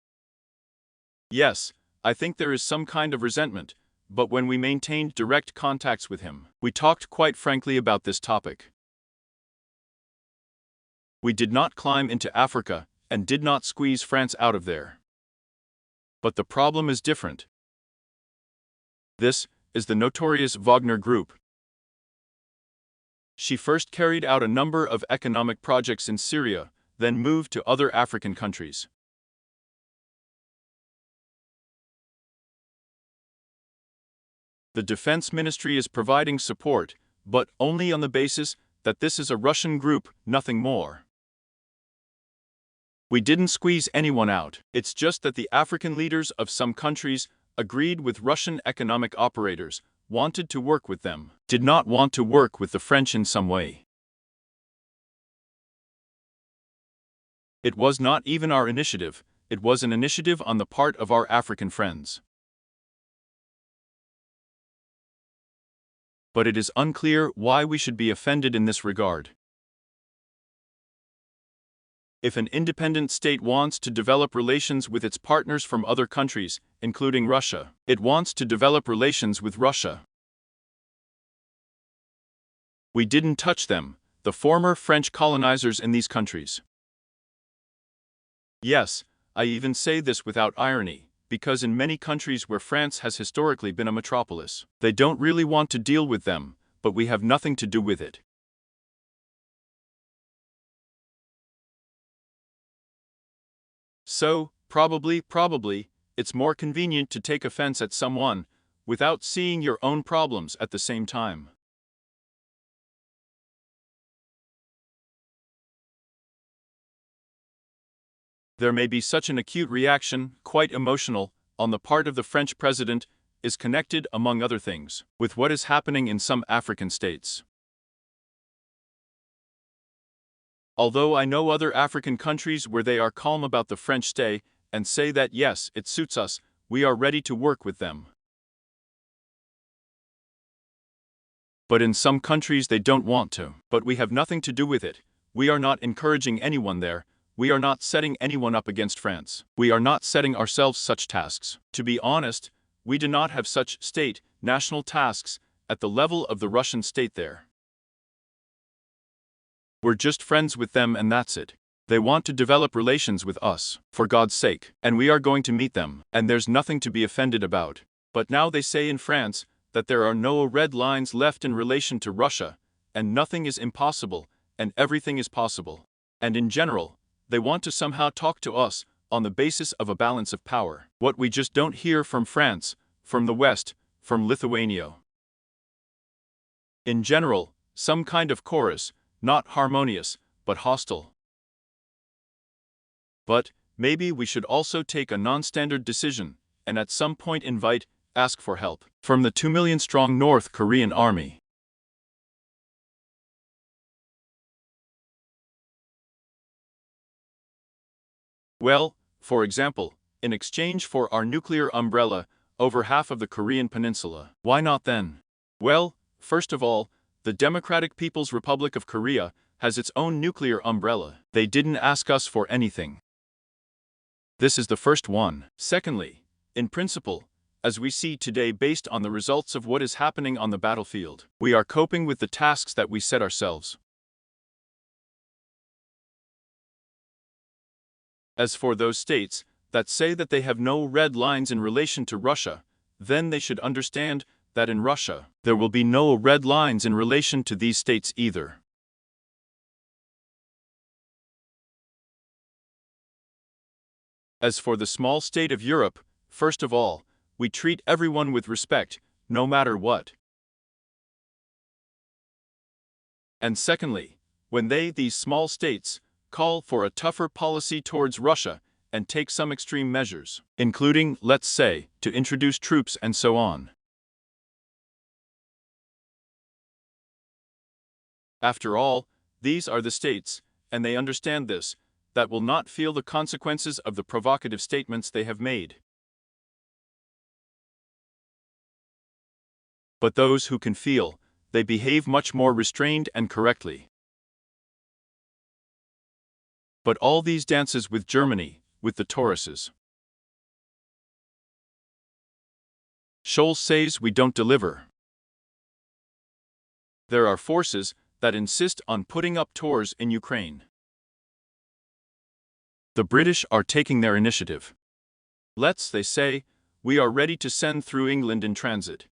Yes, I think there is some kind of resentment, but when we maintained direct contacts with him, we talked quite frankly about this topic. We did not climb into Africa and did not squeeze France out of there. But the problem is different. This is the notorious Wagner Group. She first carried out a number of economic projects in Syria, then moved to other African countries. The Defense Ministry is providing support, but only on the basis that this is a Russian group, nothing more. We didn't squeeze anyone out. It's just that the African leaders of some countries agreed with Russian economic operators, wanted to work with them, did not want to work with the French in some way. It was not even our initiative, it was an initiative on the part of our African friends. But it is unclear why we should be offended in this regard. If an independent state wants to develop relations with its partners from other countries, including Russia, it wants to develop relations with Russia. We didn't touch them, the former French colonizers in these countries. Yes, I even say this without irony, because in many countries where France has historically been a metropolis, they don't really want to deal with them, but we have nothing to do with it. So, probably, it's more convenient to take offense at someone, without seeing your own problems at the same time. There may be such an acute reaction, quite emotional, on the part of the French president, is connected, among other things, with what is happening in some African states. Although I know other African countries where they are calm about the French stay, and say that yes, it suits us, we are ready to work with them. But in some countries they don't want to. But we have nothing to do with it. We are not encouraging anyone there. We are not setting anyone up against France. We are not setting ourselves such tasks. To be honest, we do not have such state, national tasks, at the level of the Russian state there. We're just friends with them and that's it. They want to develop relations with us, for God's sake, and we are going to meet them, and there's nothing to be offended about. But now they say in France that there are no red lines left in relation to Russia, and nothing is impossible, and everything is possible. And in general, they want to somehow talk to us on the basis of a balance of power. What we just don't hear from France, from the West, from Lithuania. In general, some kind of chorus, not harmonious, but hostile. But maybe we should also take a non-standard decision, and at some point ask for help from the 2 million strong North Korean army. Well, for example, in exchange for our nuclear umbrella over half of the Korean peninsula. Why not then? Well, first of all, the Democratic People's Republic of Korea has its own nuclear umbrella. They didn't ask us for anything. This is the first one. Secondly, in principle, as we see today based on the results of what is happening on the battlefield, we are coping with the tasks that we set ourselves. As for those states that say that they have no red lines in relation to Russia, then they should understand that in Russia, there will be no red lines in relation to these states either. As for the small state of Europe, first of all, we treat everyone with respect, no matter what. And secondly, when these small states, call for a tougher policy towards Russia and take some extreme measures, including, let's say, to introduce troops and so on. After all, these are the states, and they understand this, that will not feel the consequences of the provocative statements they have made. But those who can feel, they behave much more restrained and correctly. But all these dances with Germany, with the Tauruses. Scholz says we don't deliver. There are forces that insist on putting up Taurs in Ukraine. The British are taking their initiative. They say, we are ready to send through England in transit.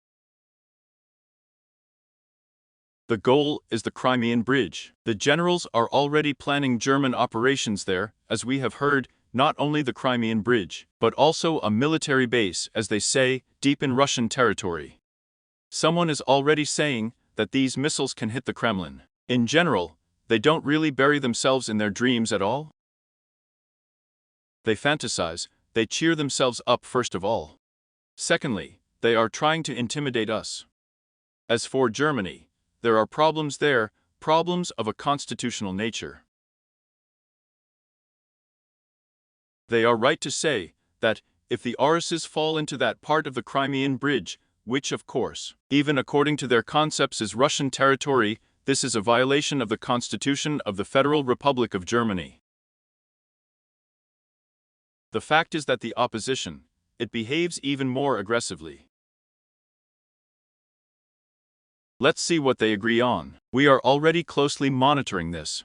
The goal is the Crimean Bridge. The generals are already planning German operations there, as we have heard, not only the Crimean Bridge, but also a military base, as they say, deep in Russian territory. Someone is already saying that these missiles can hit the Kremlin. In general, they don't really bury themselves in their dreams at all. They fantasize, they cheer themselves up first of all. Secondly, they are trying to intimidate us. As for Germany, there are problems there, problems of a constitutional nature. They are right to say that, if the RSs fall into that part of the Crimean Bridge, which of course, even according to their concepts is Russian territory, this is a violation of the Constitution of the Federal Republic of Germany. The fact is that the opposition, it behaves even more aggressively. Let's see what they agree on. We are already closely monitoring this.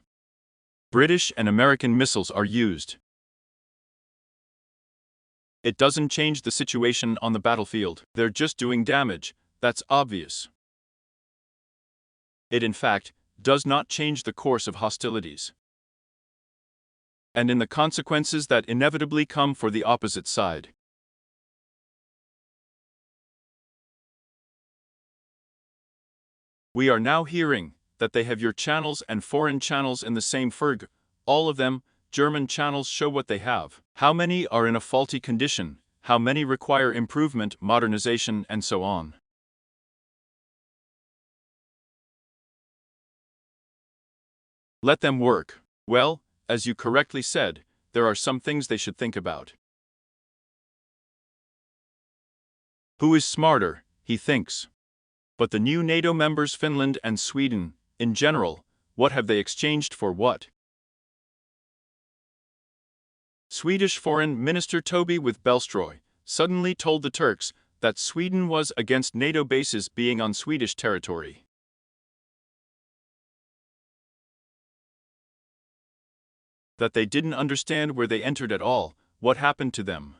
British and American missiles are used. It doesn't change the situation on the battlefield. They're just doing damage, that's obvious. It in fact does not change the course of hostilities. And in the consequences that inevitably come for the opposite side. We are now hearing that they have your channels and foreign channels in the same FERG, all of them. German channels show what they have. How many are in a faulty condition, how many require improvement, modernization, and so on. Let them work. Well, as you correctly said, there are some things they should think about. Who is smarter, he thinks. But the new NATO members Finland and Sweden, in general, what have they exchanged for what? Swedish Foreign Minister Toby with Bellstroy suddenly told the Turks that Sweden was against NATO bases being on Swedish territory. That they didn't understand where they entered at all, what happened to them.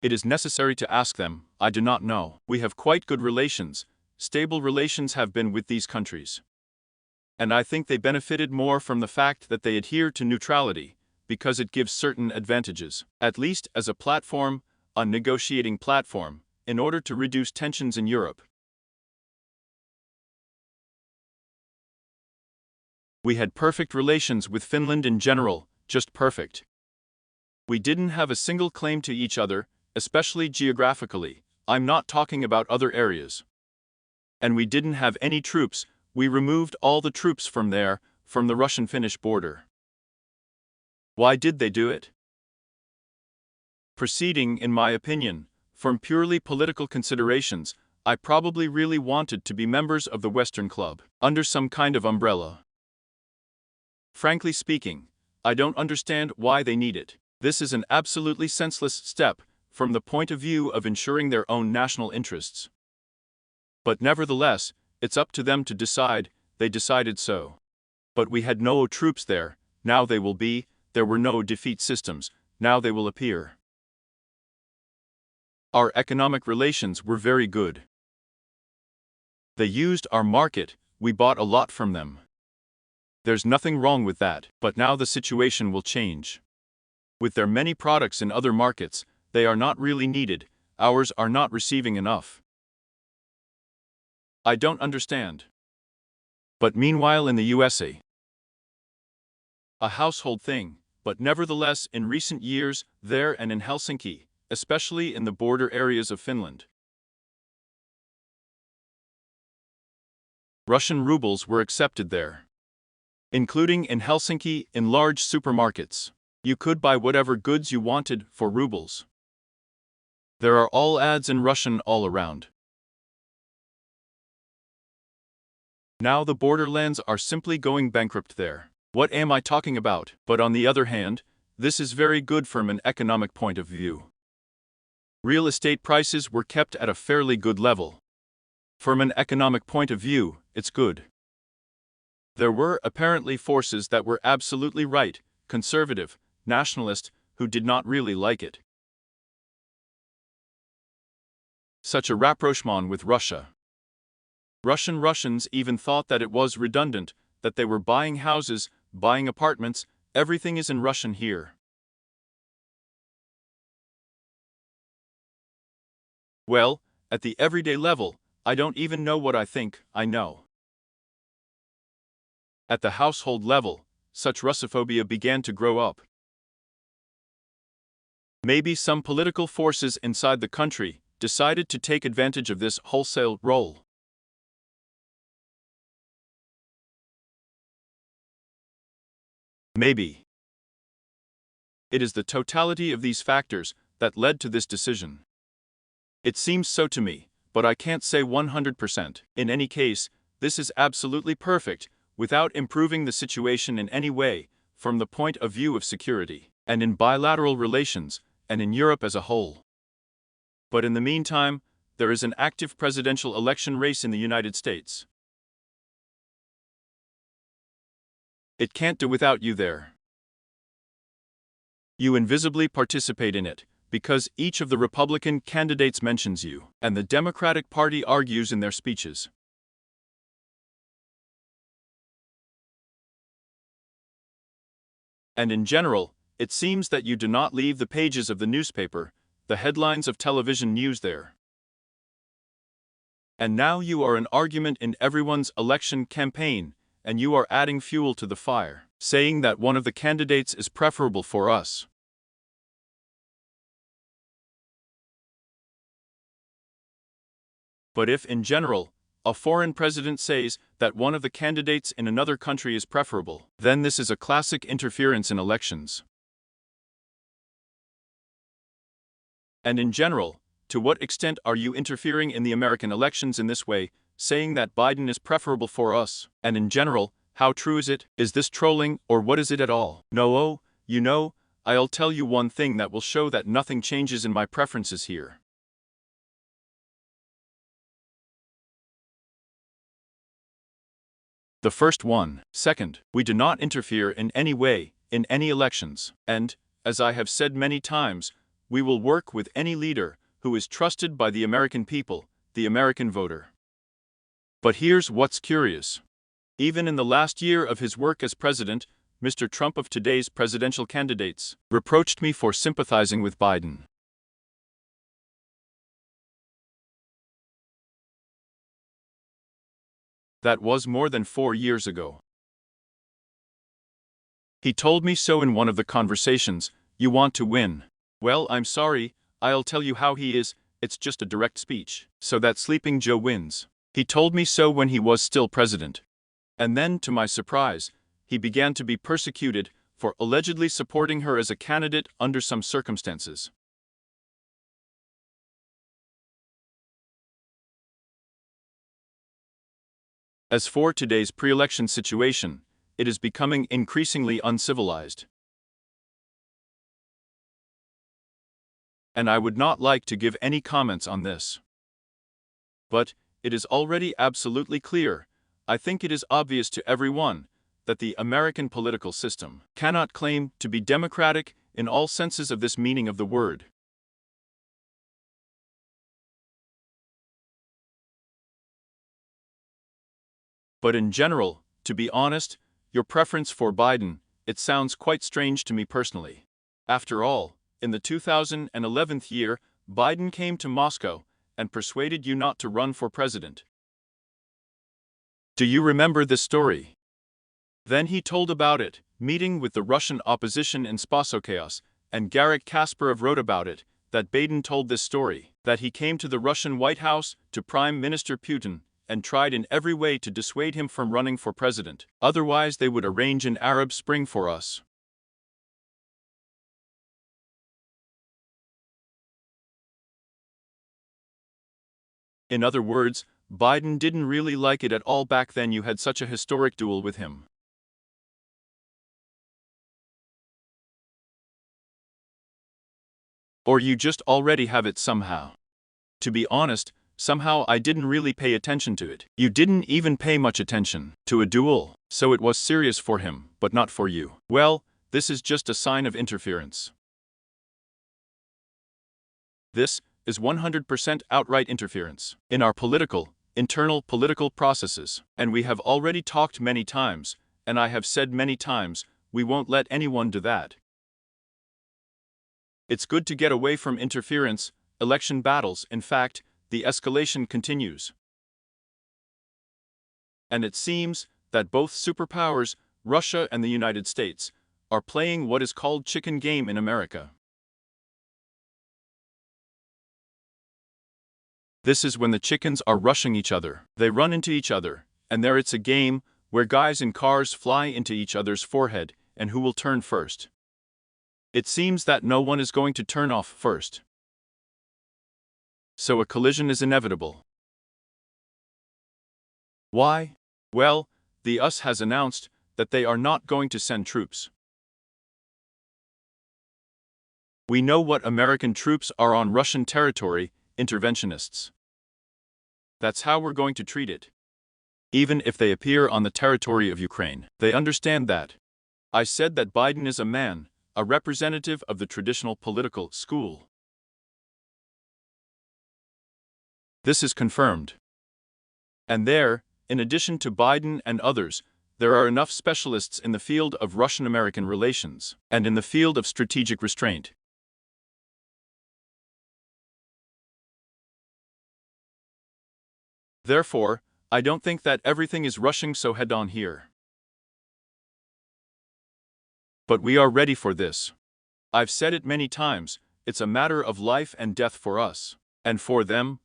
It is necessary to ask them, I do not know. We have quite good relations, stable relations have been with these countries. And I think they benefited more from the fact that they adhere to neutrality, because it gives certain advantages, at least as a platform, a negotiating platform, in order to reduce tensions in Europe. We had perfect relations with Finland in general, just perfect. We didn't have a single claim to each other, especially geographically, I'm not talking about other areas. And we didn't have any troops, we removed all the troops from there, from the Russian-Finnish border. Why did they do it? Proceeding, in my opinion, from purely political considerations, I probably really wanted to be members of the Western Club, under some kind of umbrella. Frankly speaking, I don't understand why they need it. This is an absolutely senseless step, from the point of view of ensuring their own national interests. But nevertheless, it's up to them to decide, they decided so. But we had no troops there, now they will be, there were no defeat systems, now they will appear. Our economic relations were very good. They used our market, we bought a lot from them. There's nothing wrong with that, but now the situation will change. With their many products in other markets, they are not really needed, ours are not receiving enough. I don't understand. But meanwhile in the USA, a household thing, but nevertheless in recent years, there and in Helsinki, especially in the border areas of Finland, Russian rubles were accepted there. Including in Helsinki, in large supermarkets. You could buy whatever goods you wanted for rubles. There are all ads in Russian all around. Now the borderlands are simply going bankrupt there. What am I talking about? But on the other hand, this is very good from an economic point of view. Real estate prices were kept at a fairly good level. From an economic point of view, it's good. There were apparently forces that were absolutely right, conservative, nationalist, who did not really like it. Such a rapprochement with Russia. Russians even thought that it was redundant, that they were buying houses, buying apartments, everything is in Russian here. Well, at the everyday level, I don't even know what I think, I know. At the household level, such Russophobia began to grow up. Maybe some political forces inside the country decided to take advantage of this wholesale role. Maybe it is the totality of these factors that led to this decision. It seems so to me, but I can't say 100%. In any case, this is absolutely perfect, without improving the situation in any way, from the point of view of security, and in bilateral relations, and in Europe as a whole. But in the meantime, there is an active presidential election race in the United States. It can't do without you there. You invisibly participate in it, because each of the Republican candidates mentions you, and the Democratic Party argues in their speeches. And in general, it seems that you do not leave the pages of the newspaper, the headlines of television news there. And now you are an argument in everyone's election campaign, and you are adding fuel to the fire, saying that one of the candidates is preferable for us. But if, in general, a foreign president says that one of the candidates in another country is preferable, then this is a classic interference in elections. And in general, to what extent are you interfering in the American elections in this way, saying that Biden is preferable for us? And in general, how true is it? Is this trolling, or what is it at all? No, you know, I'll tell you one thing that will show that nothing changes in my preferences here. The first one. Second, we do not interfere in any way in any elections, and, as I have said many times, we will work with any leader who is trusted by the American people, the American voter. But here's what's curious. Even in the last year of his work as president, Mr. Trump of today's presidential candidates reproached me for sympathizing with Biden. That was more than 4 years ago. He told me so in one of the conversations. You want to win. Well, I'm sorry, I'll tell you how he is, it's just a direct speech. So that Sleeping Joe wins. He told me so when he was still president. And then, to my surprise, he began to be persecuted for allegedly supporting her as a candidate under some circumstances. As for today's pre-election situation, it is becoming increasingly uncivilized. And I would not like to give any comments on this. But it is already absolutely clear, I think it is obvious to everyone, that the American political system cannot claim to be democratic in all senses of this meaning of the word. But in general, to be honest, your preference for Biden, it sounds quite strange to me personally. After all, in the 2011 year, Biden came to Moscow and persuaded you not to run for president. Do you remember this story? Then he told about it, meeting with the Russian opposition in Spasochaos, and Garrick Kasparov wrote about it, that Biden told this story, that he came to the Russian White House to Prime Minister Putin, and tried in every way to dissuade him from running for president. Otherwise they would arrange an Arab Spring for us. In other words, Biden didn't really like it at all back then you had such a historic duel with him. Or you just already have it somehow. To be honest, somehow I didn't really pay attention to it. You didn't even pay much attention to a duel, so it was serious for him, but not for you. Well, this is just a sign of interference. This is 100% outright interference in our internal political processes. And we have already talked many times, and I have said many times, we won't let anyone do that. It's good to get away from interference, election battles. In fact, the escalation continues. And it seems that both superpowers, Russia and the United States, are playing what is called chicken game in America. This is when the chickens are rushing each other. They run into each other, and there it's a game where guys in cars fly into each other's forehead, and who will turn first. It seems that no one is going to turn off first. So a collision is inevitable. Why? Well, the US has announced that they are not going to send troops. We know what American troops are on Russian territory, interventionists. That's how we're going to treat it. Even if they appear on the territory of Ukraine, they understand that. I said that Biden is a man, a representative of the traditional political school. This is confirmed. And there, in addition to Biden and others, there are enough specialists in the field of Russian-American relations and in the field of strategic restraint. Therefore, I don't think that everything is rushing so head-on here. But we are ready for this. I've said it many times, it's a matter of life and death for us. And for them,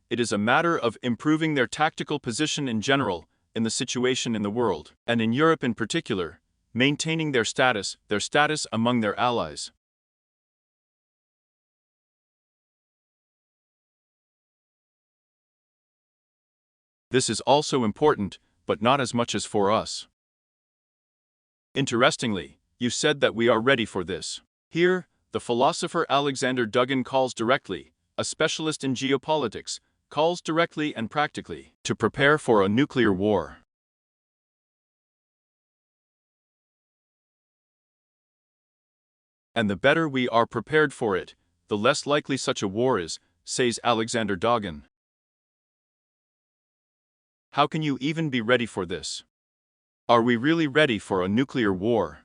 it is a matter of improving their tactical position in general, in the situation in the world, and in Europe in particular, maintaining their status among their allies. This is also important, but not as much as for us. Interestingly, you said that we are ready for this. Here, the philosopher Alexander Dugin calls directly, a specialist in geopolitics, calls directly and practically to prepare for a nuclear war. And the better we are prepared for it, the less likely such a war is, says Alexander Dugin. How can you even be ready for this? Are we really ready for a nuclear war?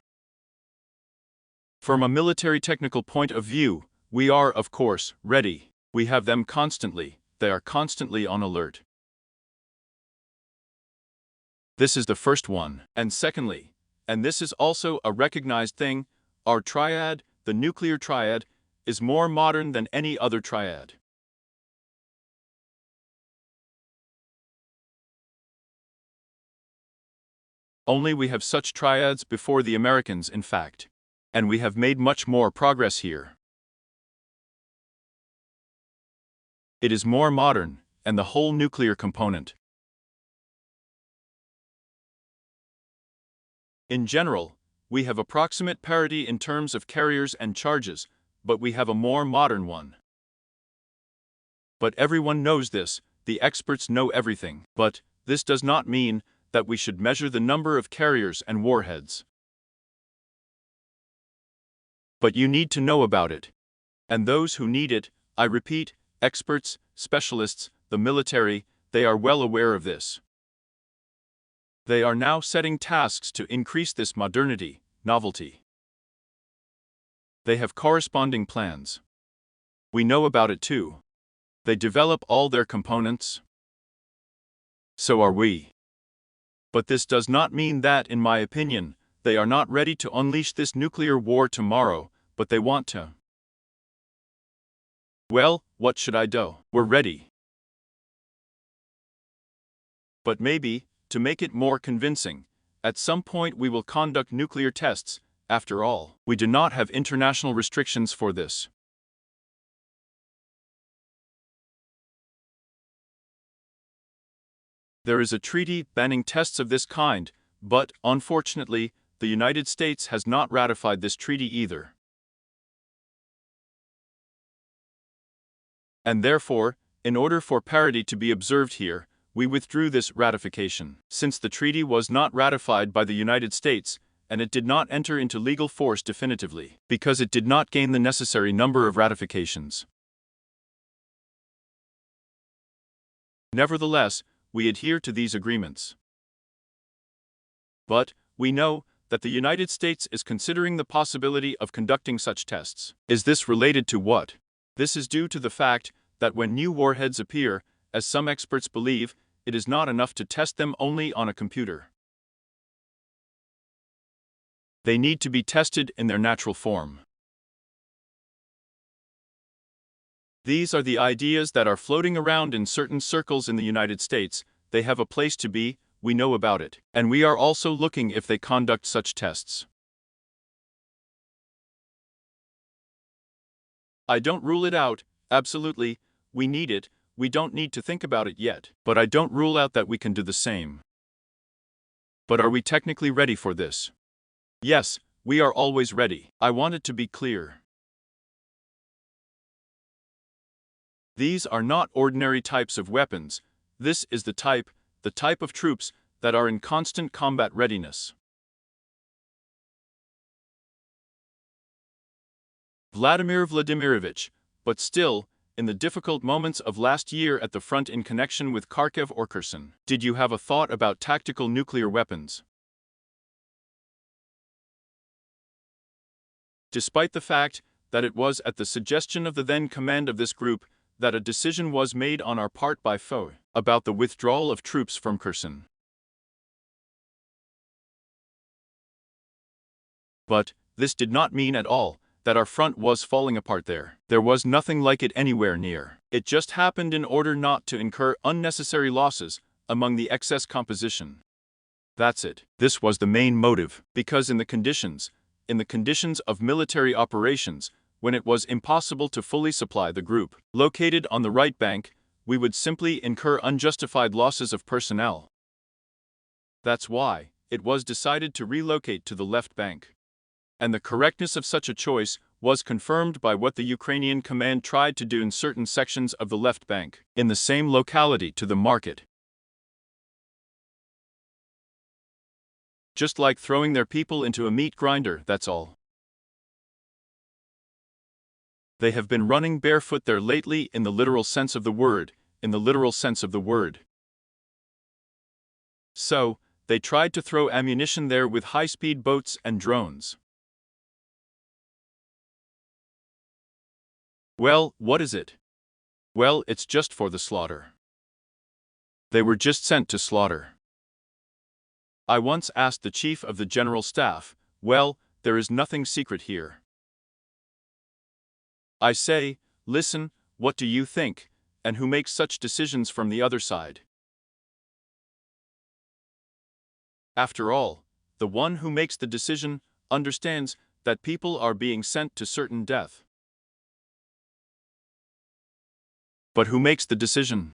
From a military technical point of view, we are, of course, ready. We have them constantly. They are constantly on alert. This is the first one. And secondly, and this is also a recognized thing, our triad, the nuclear triad, is more modern than any other triad. Only we have such triads before the Americans, in fact. And we have made much more progress here. It is more modern, and the whole nuclear component. In general, we have approximate parity in terms of carriers and charges, but we have a more modern one. But everyone knows this, the experts know everything. But this does not mean that we should measure the number of carriers and warheads. But you need to know about it. And those who need it, I repeat, experts, specialists, the military, they are well aware of this. They are now setting tasks to increase this modernity, novelty. They have corresponding plans. We know about it too. They develop all their components. So are we. But this does not mean that, in my opinion, they are not ready to unleash this nuclear war tomorrow, but they want to. Well, what should I do? We're ready. But maybe, to make it more convincing, at some point we will conduct nuclear tests. After all, we do not have international restrictions for this. There is a treaty banning tests of this kind, but, unfortunately, the United States has not ratified this treaty either. And therefore, in order for parity to be observed here, we withdrew this ratification. Since the treaty was not ratified by the United States, and it did not enter into legal force definitively, because it did not gain the necessary number of ratifications. Nevertheless, we adhere to these agreements. But we know that the United States is considering the possibility of conducting such tests. Is this related to what? This is due to the fact that when new warheads appear, as some experts believe, it is not enough to test them only on a computer. They need to be tested in their natural form. These are the ideas that are floating around in certain circles in the United States. They have a place to be, we know about it, and we are also looking if they conduct such tests. I don't rule it out, absolutely, we need it, we don't need to think about it yet, but I don't rule out that we can do the same. But are we technically ready for this? Yes, we are always ready. I want it to be clear. These are not ordinary types of weapons. This is the type of troops that are in constant combat readiness. Vladimir Vladimirovich, but still, in the difficult moments of last year at the front in connection with Kharkiv or Kherson, did you have a thought about tactical nuclear weapons? Despite the fact that it was at the suggestion of the then command of this group that a decision was made on our part by foe about the withdrawal of troops from Kherson. But this did not mean at all that our front was falling apart there. There was nothing like it anywhere near. It just happened in order not to incur unnecessary losses among the excess composition. That's it. This was the main motive, because in the conditions of military operations, when it was impossible to fully supply the group located on the right bank, we would simply incur unjustified losses of personnel. That's why it was decided to relocate to the left bank. And the correctness of such a choice was confirmed by what the Ukrainian command tried to do in certain sections of the left bank, in the same locality to the market. Just like throwing their people into a meat grinder, that's all. They have been running barefoot there lately in the literal sense of the word, So, they tried to throw ammunition there with high-speed boats and drones. Well, what is it? Well, it's just for the slaughter. They were just sent to slaughter. I once asked the chief of the general staff, well, there is nothing secret here. I say, listen, what do you think, and who makes such decisions from the other side? After all, the one who makes the decision understands that people are being sent to certain death. But who makes the decision?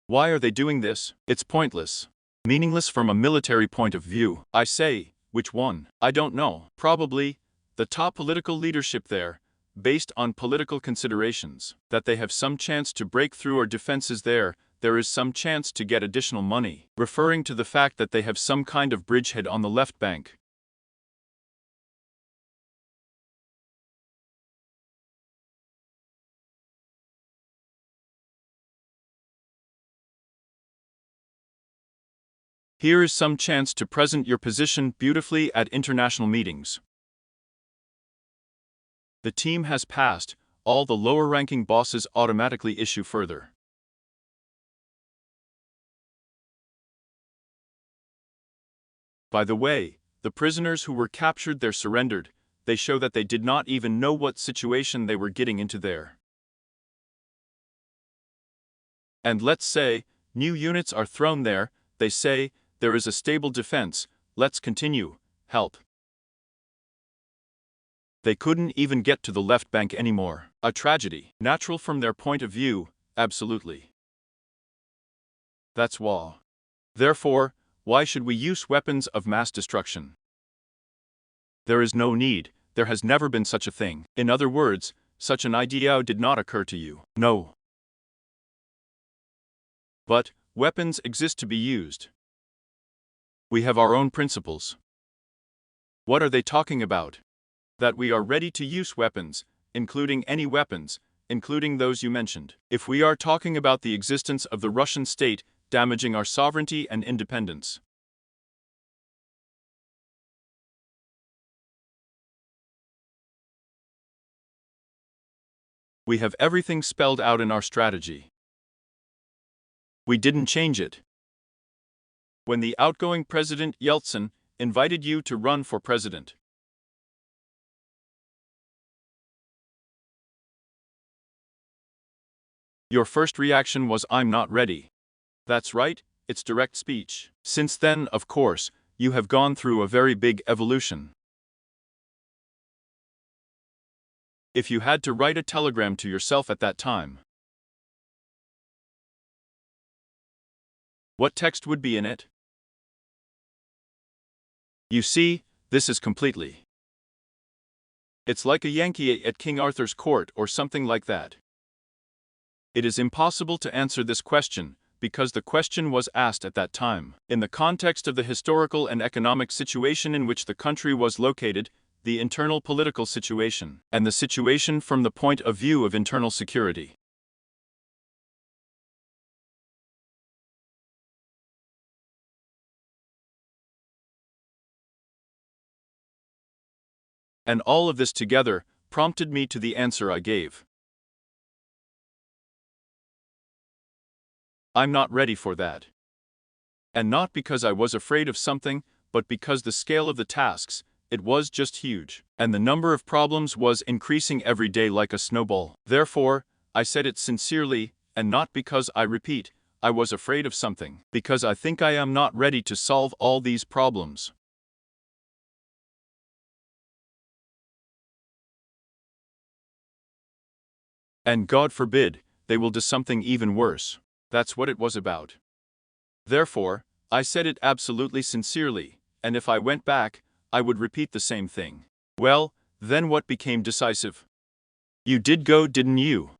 Why are they doing this? It's pointless. Meaningless from a military point of view. I say, which one? I don't know. Probably the top political leadership there, based on political considerations, that they have some chance to break through our defenses there is some chance to get additional money, referring to the fact that they have some kind of bridgehead on the left bank. Here is some chance to present your position beautifully at international meetings. The team has passed, all the lower-ranking bosses automatically issue further. By the way, the prisoners who were captured there surrendered. They show that they did not even know what situation they were getting into there. And let's say, new units are thrown there, they say, there is a stable defense, let's continue, help. They couldn't even get to the left bank anymore. A tragedy. Natural from their point of view, absolutely. That's war. Therefore, why should we use weapons of mass destruction? There is no need, there has never been such a thing. In other words, such an idea did not occur to you. No. But, weapons exist to be used. We have our own principles. What are they talking about? That we are ready to use weapons, including any weapons, including those you mentioned. If we are talking about the existence of the Russian state damaging our sovereignty and independence. We have everything spelled out in our strategy. We didn't change it. When the outgoing President Yeltsin invited you to run for president, Your first reaction was I'm not ready. That's right, it's direct speech. Since then, of course, you have gone through a very big evolution. If you had to write a telegram to yourself at that time, what text would be in it? You see, this is completely. It's like a Yankee at King Arthur's court or something like that. It is impossible to answer this question, because the question was asked at that time. In the context of the historical and economic situation in which the country was located, the internal political situation, and the situation from the point of view of internal security. And all of this together prompted me to the answer I gave. I'm not ready for that. And not because I was afraid of something, but because the scale of the tasks, it was just huge, and the number of problems was increasing every day like a snowball. Therefore, I said it sincerely, and not because I repeat, I was afraid of something, because I think I am not ready to solve all these problems. And God forbid, they will do something even worse. That's what it was about. Therefore, I said it absolutely sincerely, and if I went back, I would repeat the same thing. Well, then what became decisive? You did go, didn't you?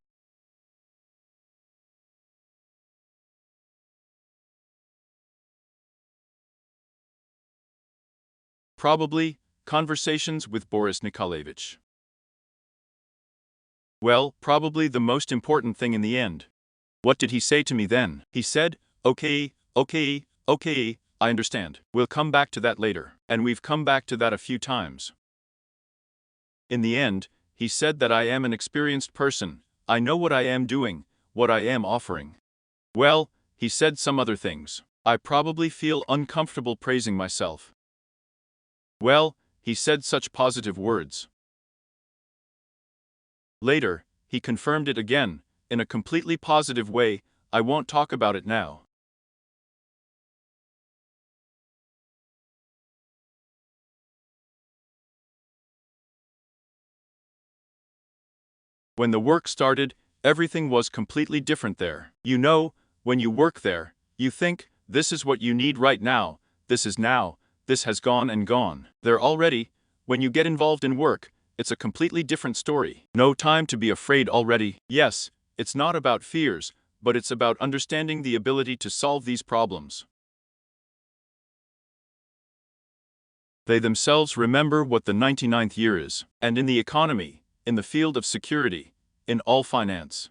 Probably, conversations with Boris Nikolaevich. Well, probably the most important thing in the end. What did he say to me then? He said, okay, I understand. We'll come back to that later. And we've come back to that a few times. In the end, he said that I am an experienced person, I know what I am doing, what I am offering. Well, he said some other things. I probably feel uncomfortable praising myself. Well, he said such positive words. Later, he confirmed it again, in a completely positive way. I won't talk about it now. When the work started, everything was completely different there. You know, when you work there, you think, this is what you need right now, this is now, this has gone and gone. There already, when you get involved in work, it's a completely different story. No time to be afraid already. Yes, it's not about fears, but it's about understanding the ability to solve these problems. They themselves remember what the 99th year is, and in the economy, in the field of security, in all finance.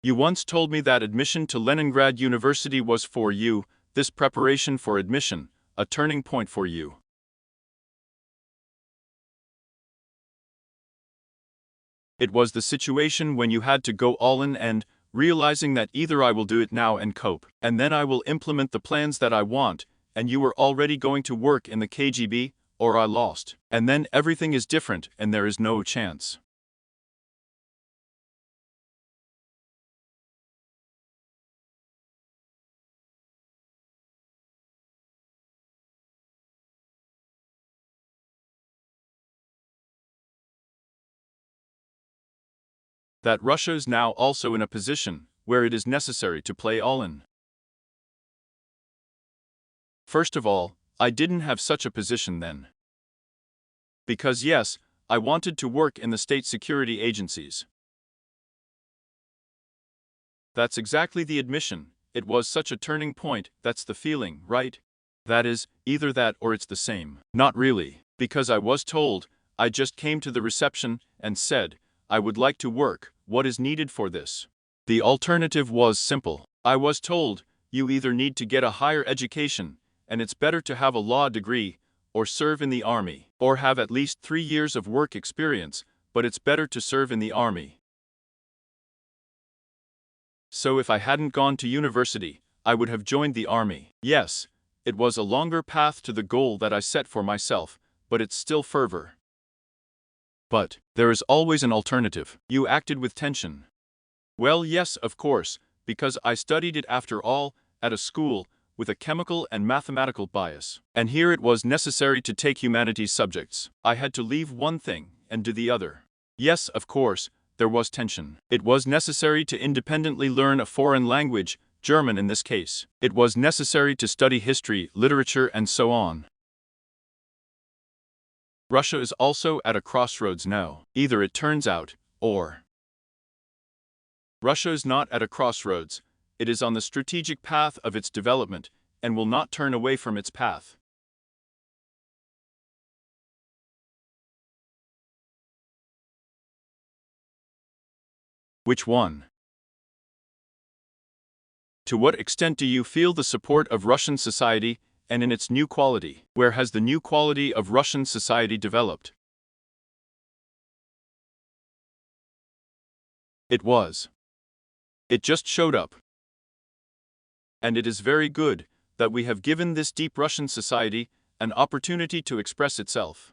You once told me that admission to Leningrad University was for you, this preparation for admission, a turning point for you. It was the situation when you had to go all in and, realizing that either I will do it now and cope, and then I will implement the plans that I want, and you were already going to work in the KGB, or I lost. And then everything is different and there is no chance. That Russia is now also in a position where it is necessary to play all in. First of all, I didn't have such a position then. Because yes, I wanted to work in the state security agencies. That's exactly the admission. It was such a turning point, that's the feeling, right? That is, either that or it's the same. Not really, because I was told, I just came to the reception and said, I would like to work, what is needed for this? The alternative was simple. I was told, you either need to get a higher education, and it's better to have a law degree, or serve in the army, or have at least 3 years of work experience, but it's better to serve in the army. So if I hadn't gone to university, I would have joined the army. Yes, it was a longer path to the goal that I set for myself, but it's still fervor. But there is always an alternative. You acted with tension. Well, yes, of course, because I studied it after all, at a school, with a chemical and mathematical bias. And here it was necessary to take humanities subjects. I had to leave one thing and do the other. Yes, of course, there was tension. It was necessary to independently learn a foreign language, German in this case. It was necessary to study history, literature, and so on. Russia is also at a crossroads now. Either it turns out, or Russia is not at a crossroads. It is on the strategic path of its development and will not turn away from its path. Which one? To what extent do you feel the support of Russian society and in its new quality? Where has the new quality of Russian society developed? It was. It just showed up. And it is very good that we have given this deep Russian society an opportunity to express itself.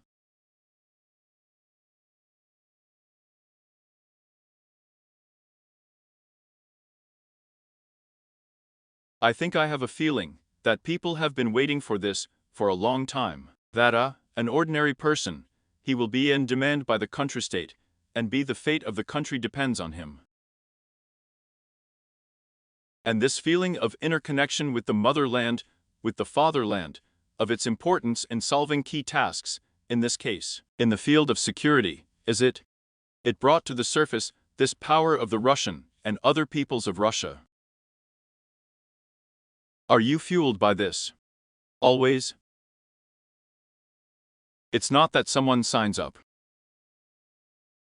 I think I have a feeling that people have been waiting for this for a long time. That an ordinary person, he will be in demand by the country-state, and be the fate of the country depends on him. And this feeling of interconnection with the motherland, with the fatherland, of its importance in solving key tasks, in this case, in the field of security, it brought to the surface this power of the Russian and other peoples of Russia. Are you fueled by this? Always? It's not that someone signs up.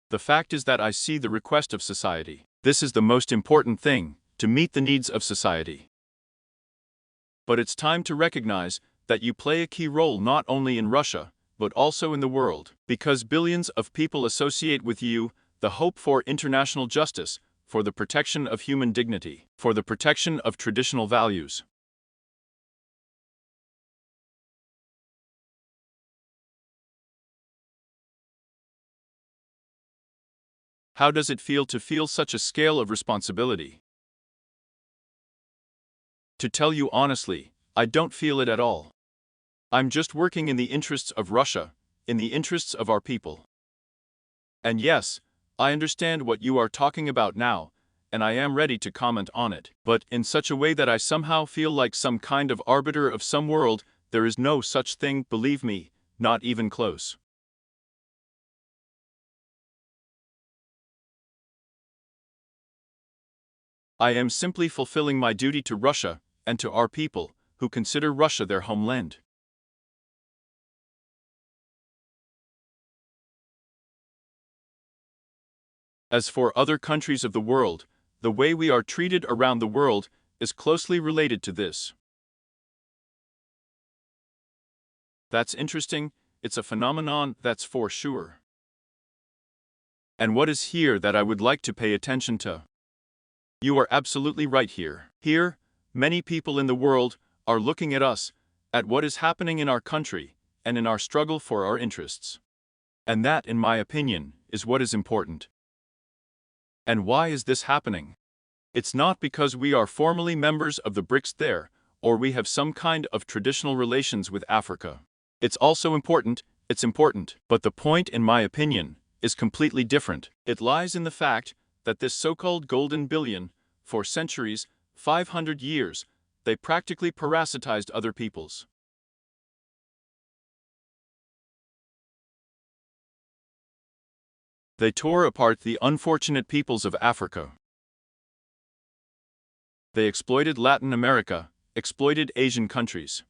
The fact is that I see the request of society. This is the most important thing, to meet the needs of society. But it's time to recognize that you play a key role not only in Russia, but also in the world, because billions of people associate with you the hope for international justice, for the protection of human dignity, for the protection of traditional values. How does it feel to feel such a scale of responsibility? To tell you honestly, I don't feel it at all. I'm just working in the interests of Russia, in the interests of our people. And yes, I understand what you are talking about now, and I am ready to comment on it, but in such a way that I somehow feel like some kind of arbiter of some world. There is no such thing, believe me, not even close. I am simply fulfilling my duty to Russia and to our people, who consider Russia their homeland. As for other countries of the world, the way we are treated around the world is closely related to this. That's interesting, it's a phenomenon, that's for sure. And what is here that I would like to pay attention to? You are absolutely right here. Here, many people in the world are looking at us, at what is happening in our country, and in our struggle for our interests. And that, in my opinion, is what is important. And why is this happening? It's not because we are formally members of the BRICS there, or we have some kind of traditional relations with Africa. It's also important, it's important, but the point, in my opinion, is completely different. It lies in the fact that this so-called golden billion, for centuries, 500 years, they practically parasitized other peoples. They tore apart the unfortunate peoples of Africa. They exploited Latin America, exploited Asian countries.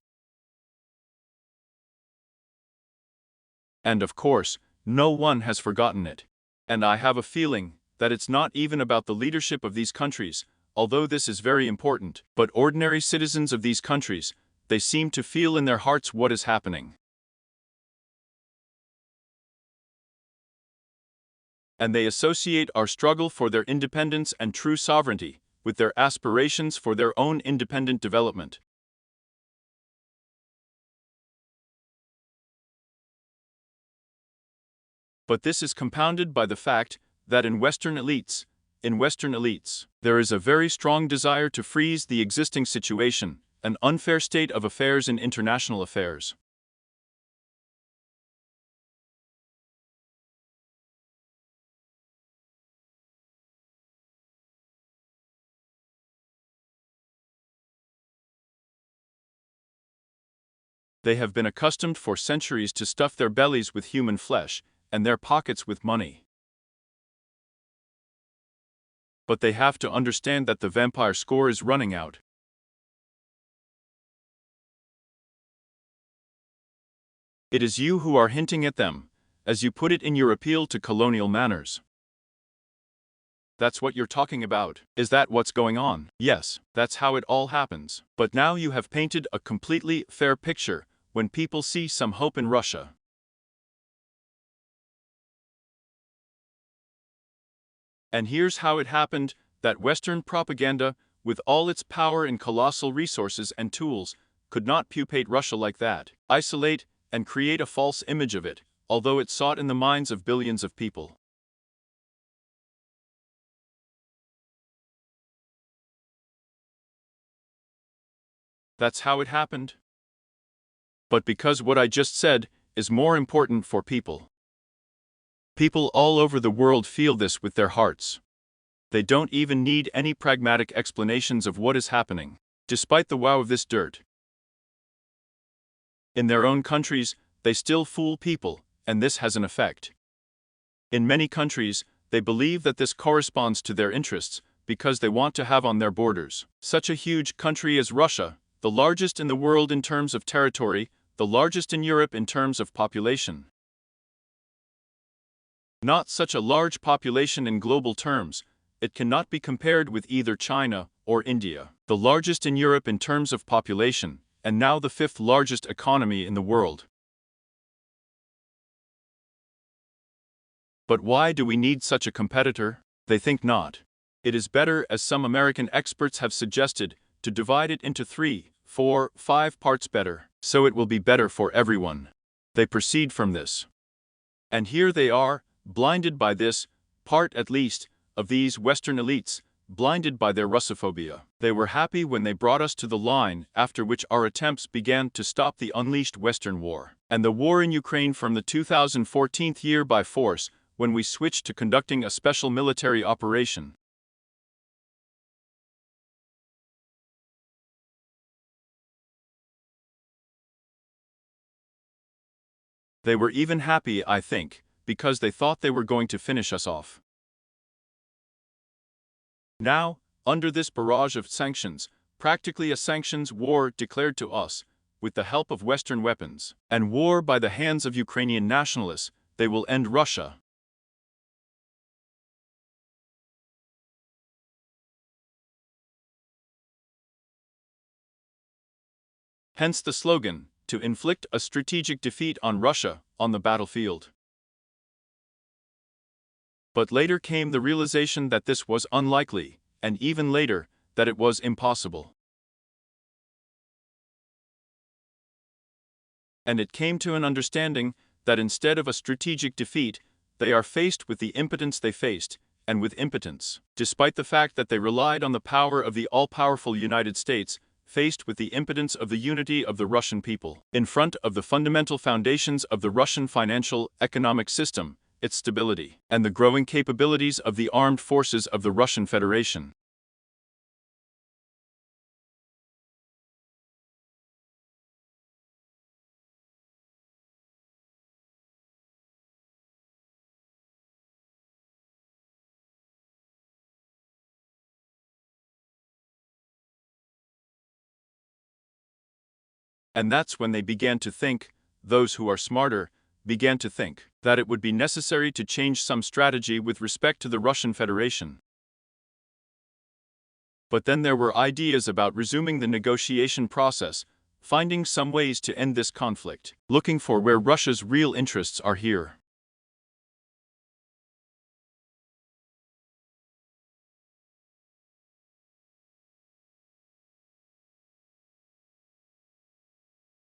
And of course, no one has forgotten it. And I have a feeling that it's not even about the leadership of these countries, although this is very important, but ordinary citizens of these countries, they seem to feel in their hearts what is happening. And they associate our struggle for their independence and true sovereignty with their aspirations for their own independent development. But this is compounded by the fact that in Western elites, there is a very strong desire to freeze the existing situation, an unfair state of affairs in international affairs. They have been accustomed for centuries to stuff their bellies with human flesh and their pockets with money. But they have to understand that the vampire score is running out. It is you who are hinting at them, as you put it in your appeal to colonial manners. That's what you're talking about. Is that what's going on? Yes, that's how it all happens. But now you have painted a completely fair picture when people see some hope in Russia. And here's how it happened that Western propaganda, with all its power and colossal resources and tools, could not pupate Russia like that, isolate and create a false image of it, although it sought in the minds of billions of people. That's how it happened. But because what I just said is more important for people. People all over the world feel this with their hearts. They don't even need any pragmatic explanations of what is happening, despite the wow of this dirt. In their own countries, they still fool people, and this has an effect. In many countries, they believe that this corresponds to their interests because they want to have on their borders such a huge country as Russia, the largest in the world in terms of territory, the largest in Europe in terms of population. Not such a large population in global terms, it cannot be compared with either China or India, the largest in Europe in terms of population, and now the fifth largest economy in the world. But why do we need such a competitor? They think not. It is better, as some American experts have suggested, to divide it into 3, 4, 5 parts better, so it will be better for everyone. They proceed from this. And here they are, blinded by this, part at least, of these Western elites, blinded by their Russophobia. They were happy when they brought us to the line after which our attempts began to stop the unleashed Western war, and the war in Ukraine from the 2014 year by force, when we switched to conducting a special military operation. They were even happy, I think, because they thought they were going to finish us off. Now, under this barrage of sanctions, practically a sanctions war declared to us, with the help of Western weapons, and war by the hands of Ukrainian nationalists, they will end Russia. Hence the slogan, to inflict a strategic defeat on Russia on the battlefield. But later came the realization that this was unlikely, and even later, that it was impossible. And it came to an understanding that instead of a strategic defeat, they are faced with the impotence they faced, and with impotence, despite the fact that they relied on the power of the all-powerful United States, faced with the impotence of the unity of the Russian people, in front of the fundamental foundations of the Russian financial, economic system, its stability, and the growing capabilities of the armed forces of the Russian Federation. And that's when they began to think, those who are smarter, began to think, that it would be necessary to change some strategy with respect to the Russian Federation. But then there were ideas about resuming the negotiation process, finding some ways to end this conflict, looking for where Russia's real interests are here.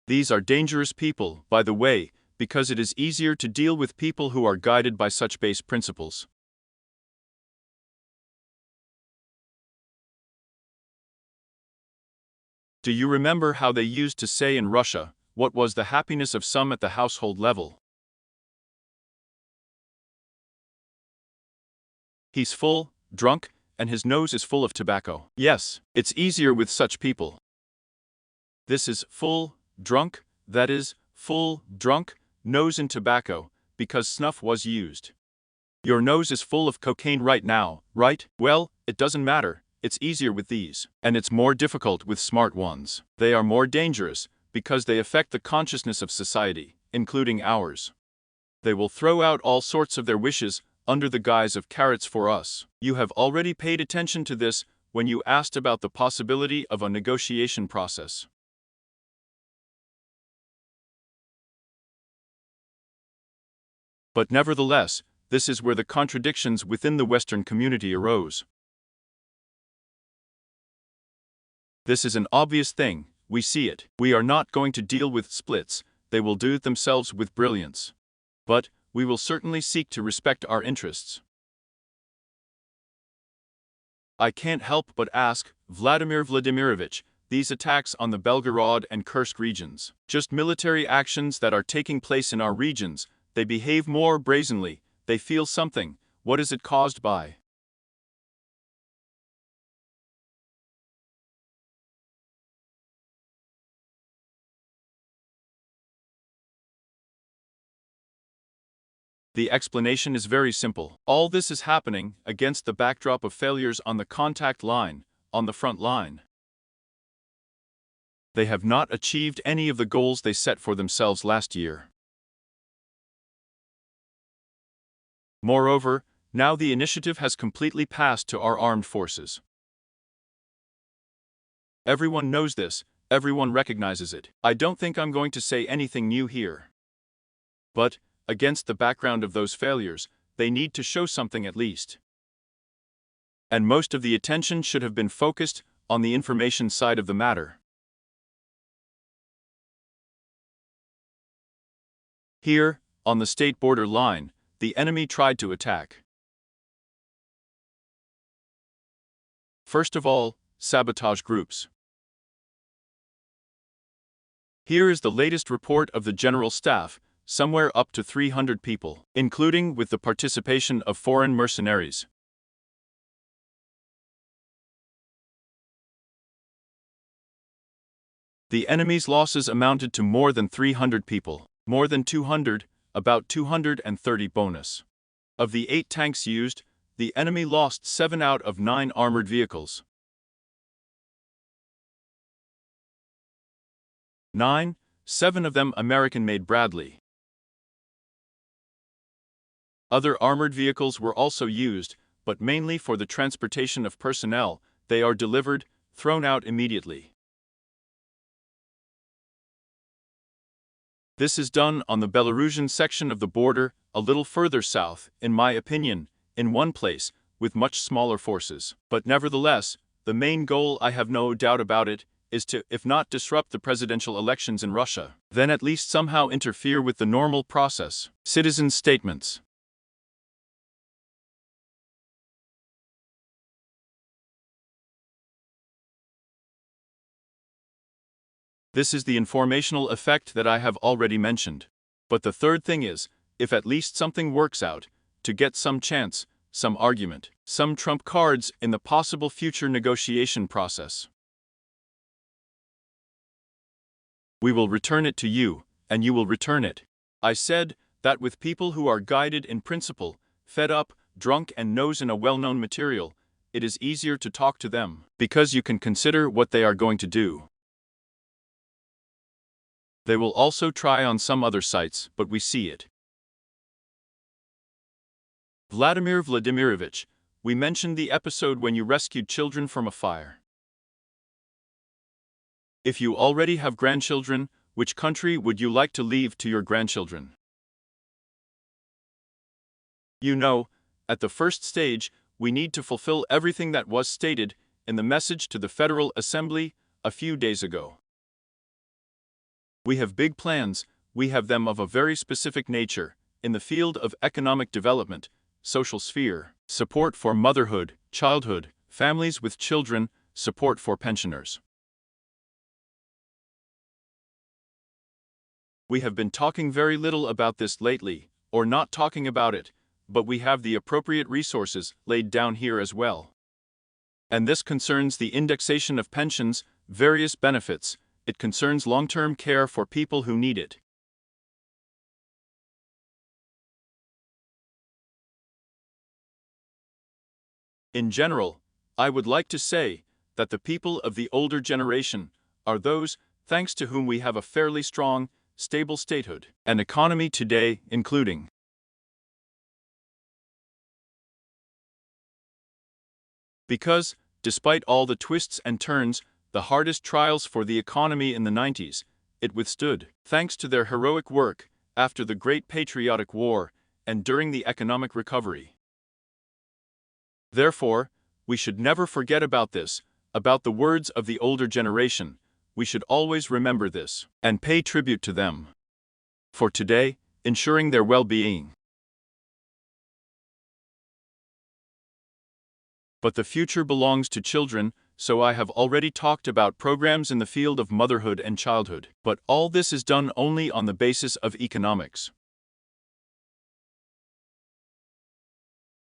These are dangerous people, by the way, because it is easier to deal with people who are guided by such base principles. Do you remember how they used to say in Russia, what was the happiness of some at the household level? He's full, drunk, and his nose is full of tobacco. Yes, it's easier with such people. This is full, drunk, that is, full, drunk, nose in tobacco, because snuff was used. Your nose is full of cocaine right now, right? Well, it doesn't matter, it's easier with these. And it's more difficult with smart ones. They are more dangerous, because they affect the consciousness of society, including ours. They will throw out all sorts of their wishes, under the guise of carrots for us. You have already paid attention to this when you asked about the possibility of a negotiation process. But nevertheless, this is where the contradictions within the Western community arose. This is an obvious thing, we see it. We are not going to deal with splits, they will do it themselves with brilliance. But we will certainly seek to respect our interests. I can't help but ask, Vladimir Vladimirovich, these attacks on the Belgorod and Kursk regions, just military actions that are taking place in our regions, they behave more brazenly, they feel something, what is it caused by? The explanation is very simple. All this is happening against the backdrop of failures on the contact line, on the front line. They have not achieved any of the goals they set for themselves last year. Moreover, now the initiative has completely passed to our armed forces. Everyone knows this, everyone recognizes it. I don't think I'm going to say anything new here. But, against the background of those failures, they need to show something at least. And most of the attention should have been focused on the information side of the matter. Here, on the state border line, the enemy tried to attack. First of all, sabotage groups. Here is the latest report of the General Staff, somewhere up to 300 people, including with the participation of foreign mercenaries. The enemy's losses amounted to more than 300 people, more than 200, about 230 bonus. Of the 8 tanks used, the enemy lost 7 out of 9 armored vehicles. 7 of them American-made Bradley. Other armored vehicles were also used, but mainly for the transportation of personnel. They are delivered, thrown out immediately. This is done on the Belarusian section of the border, a little further south, in my opinion, in one place, with much smaller forces. But nevertheless, the main goal, I have no doubt about it, is to, if not disrupt the presidential elections in Russia, then at least somehow interfere with the normal process. Citizens' statements. This is the informational effect that I have already mentioned. But the third thing is, if at least something works out, to get some chance, some argument, some trump cards in the possible future negotiation process. We will return it to you, and you will return it. I said that with people who are guided in principle, fed up, drunk and nose in a well-known material, it is easier to talk to them, because you can consider what they are going to do. They will also try on some other sites, but we see it. Vladimir Vladimirovich, we mentioned the episode when you rescued children from a fire. If you already have grandchildren, which country would you like to leave to your grandchildren? You know, at the first stage, we need to fulfill everything that was stated in the message to the Federal Assembly a few days ago. We have big plans, we have them of a very specific nature, in the field of economic development, social sphere, support for motherhood, childhood, families with children, support for pensioners. We have been talking very little about this lately, or not talking about it, but we have the appropriate resources laid down here as well. And this concerns the indexation of pensions, various benefits. It concerns long-term care for people who need it. In general, I would like to say that the people of the older generation are those, thanks to whom we have a fairly strong, stable statehood and economy today, including because, despite all the twists and turns, the hardest trials for the economy in the 90s, it withstood, thanks to their heroic work after the Great Patriotic War and during the economic recovery. Therefore, we should never forget about this, about the words of the older generation. We should always remember this and pay tribute to them. For today, ensuring their well-being. But the future belongs to children, so I have already talked about programs in the field of motherhood and childhood. But all this is done only on the basis of economics.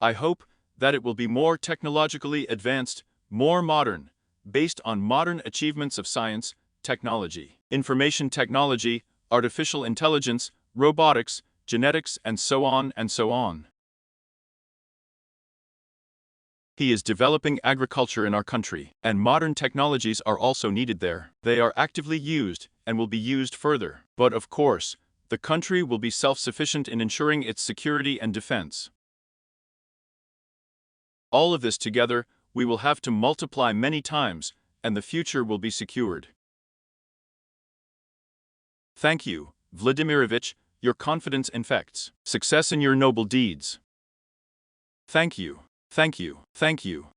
I hope that it will be more technologically advanced, more modern, based on modern achievements of science, technology, information technology, artificial intelligence, robotics, genetics, and so on and so on. He is developing agriculture in our country, and modern technologies are also needed there. They are actively used and will be used further. But of course, the country will be self-sufficient in ensuring its security and defense. All of this together, we will have to multiply many times, and the future will be secured. Thank you, Vladimirovich, your confidence infects. Success in your noble deeds. Thank you, thank you, thank you.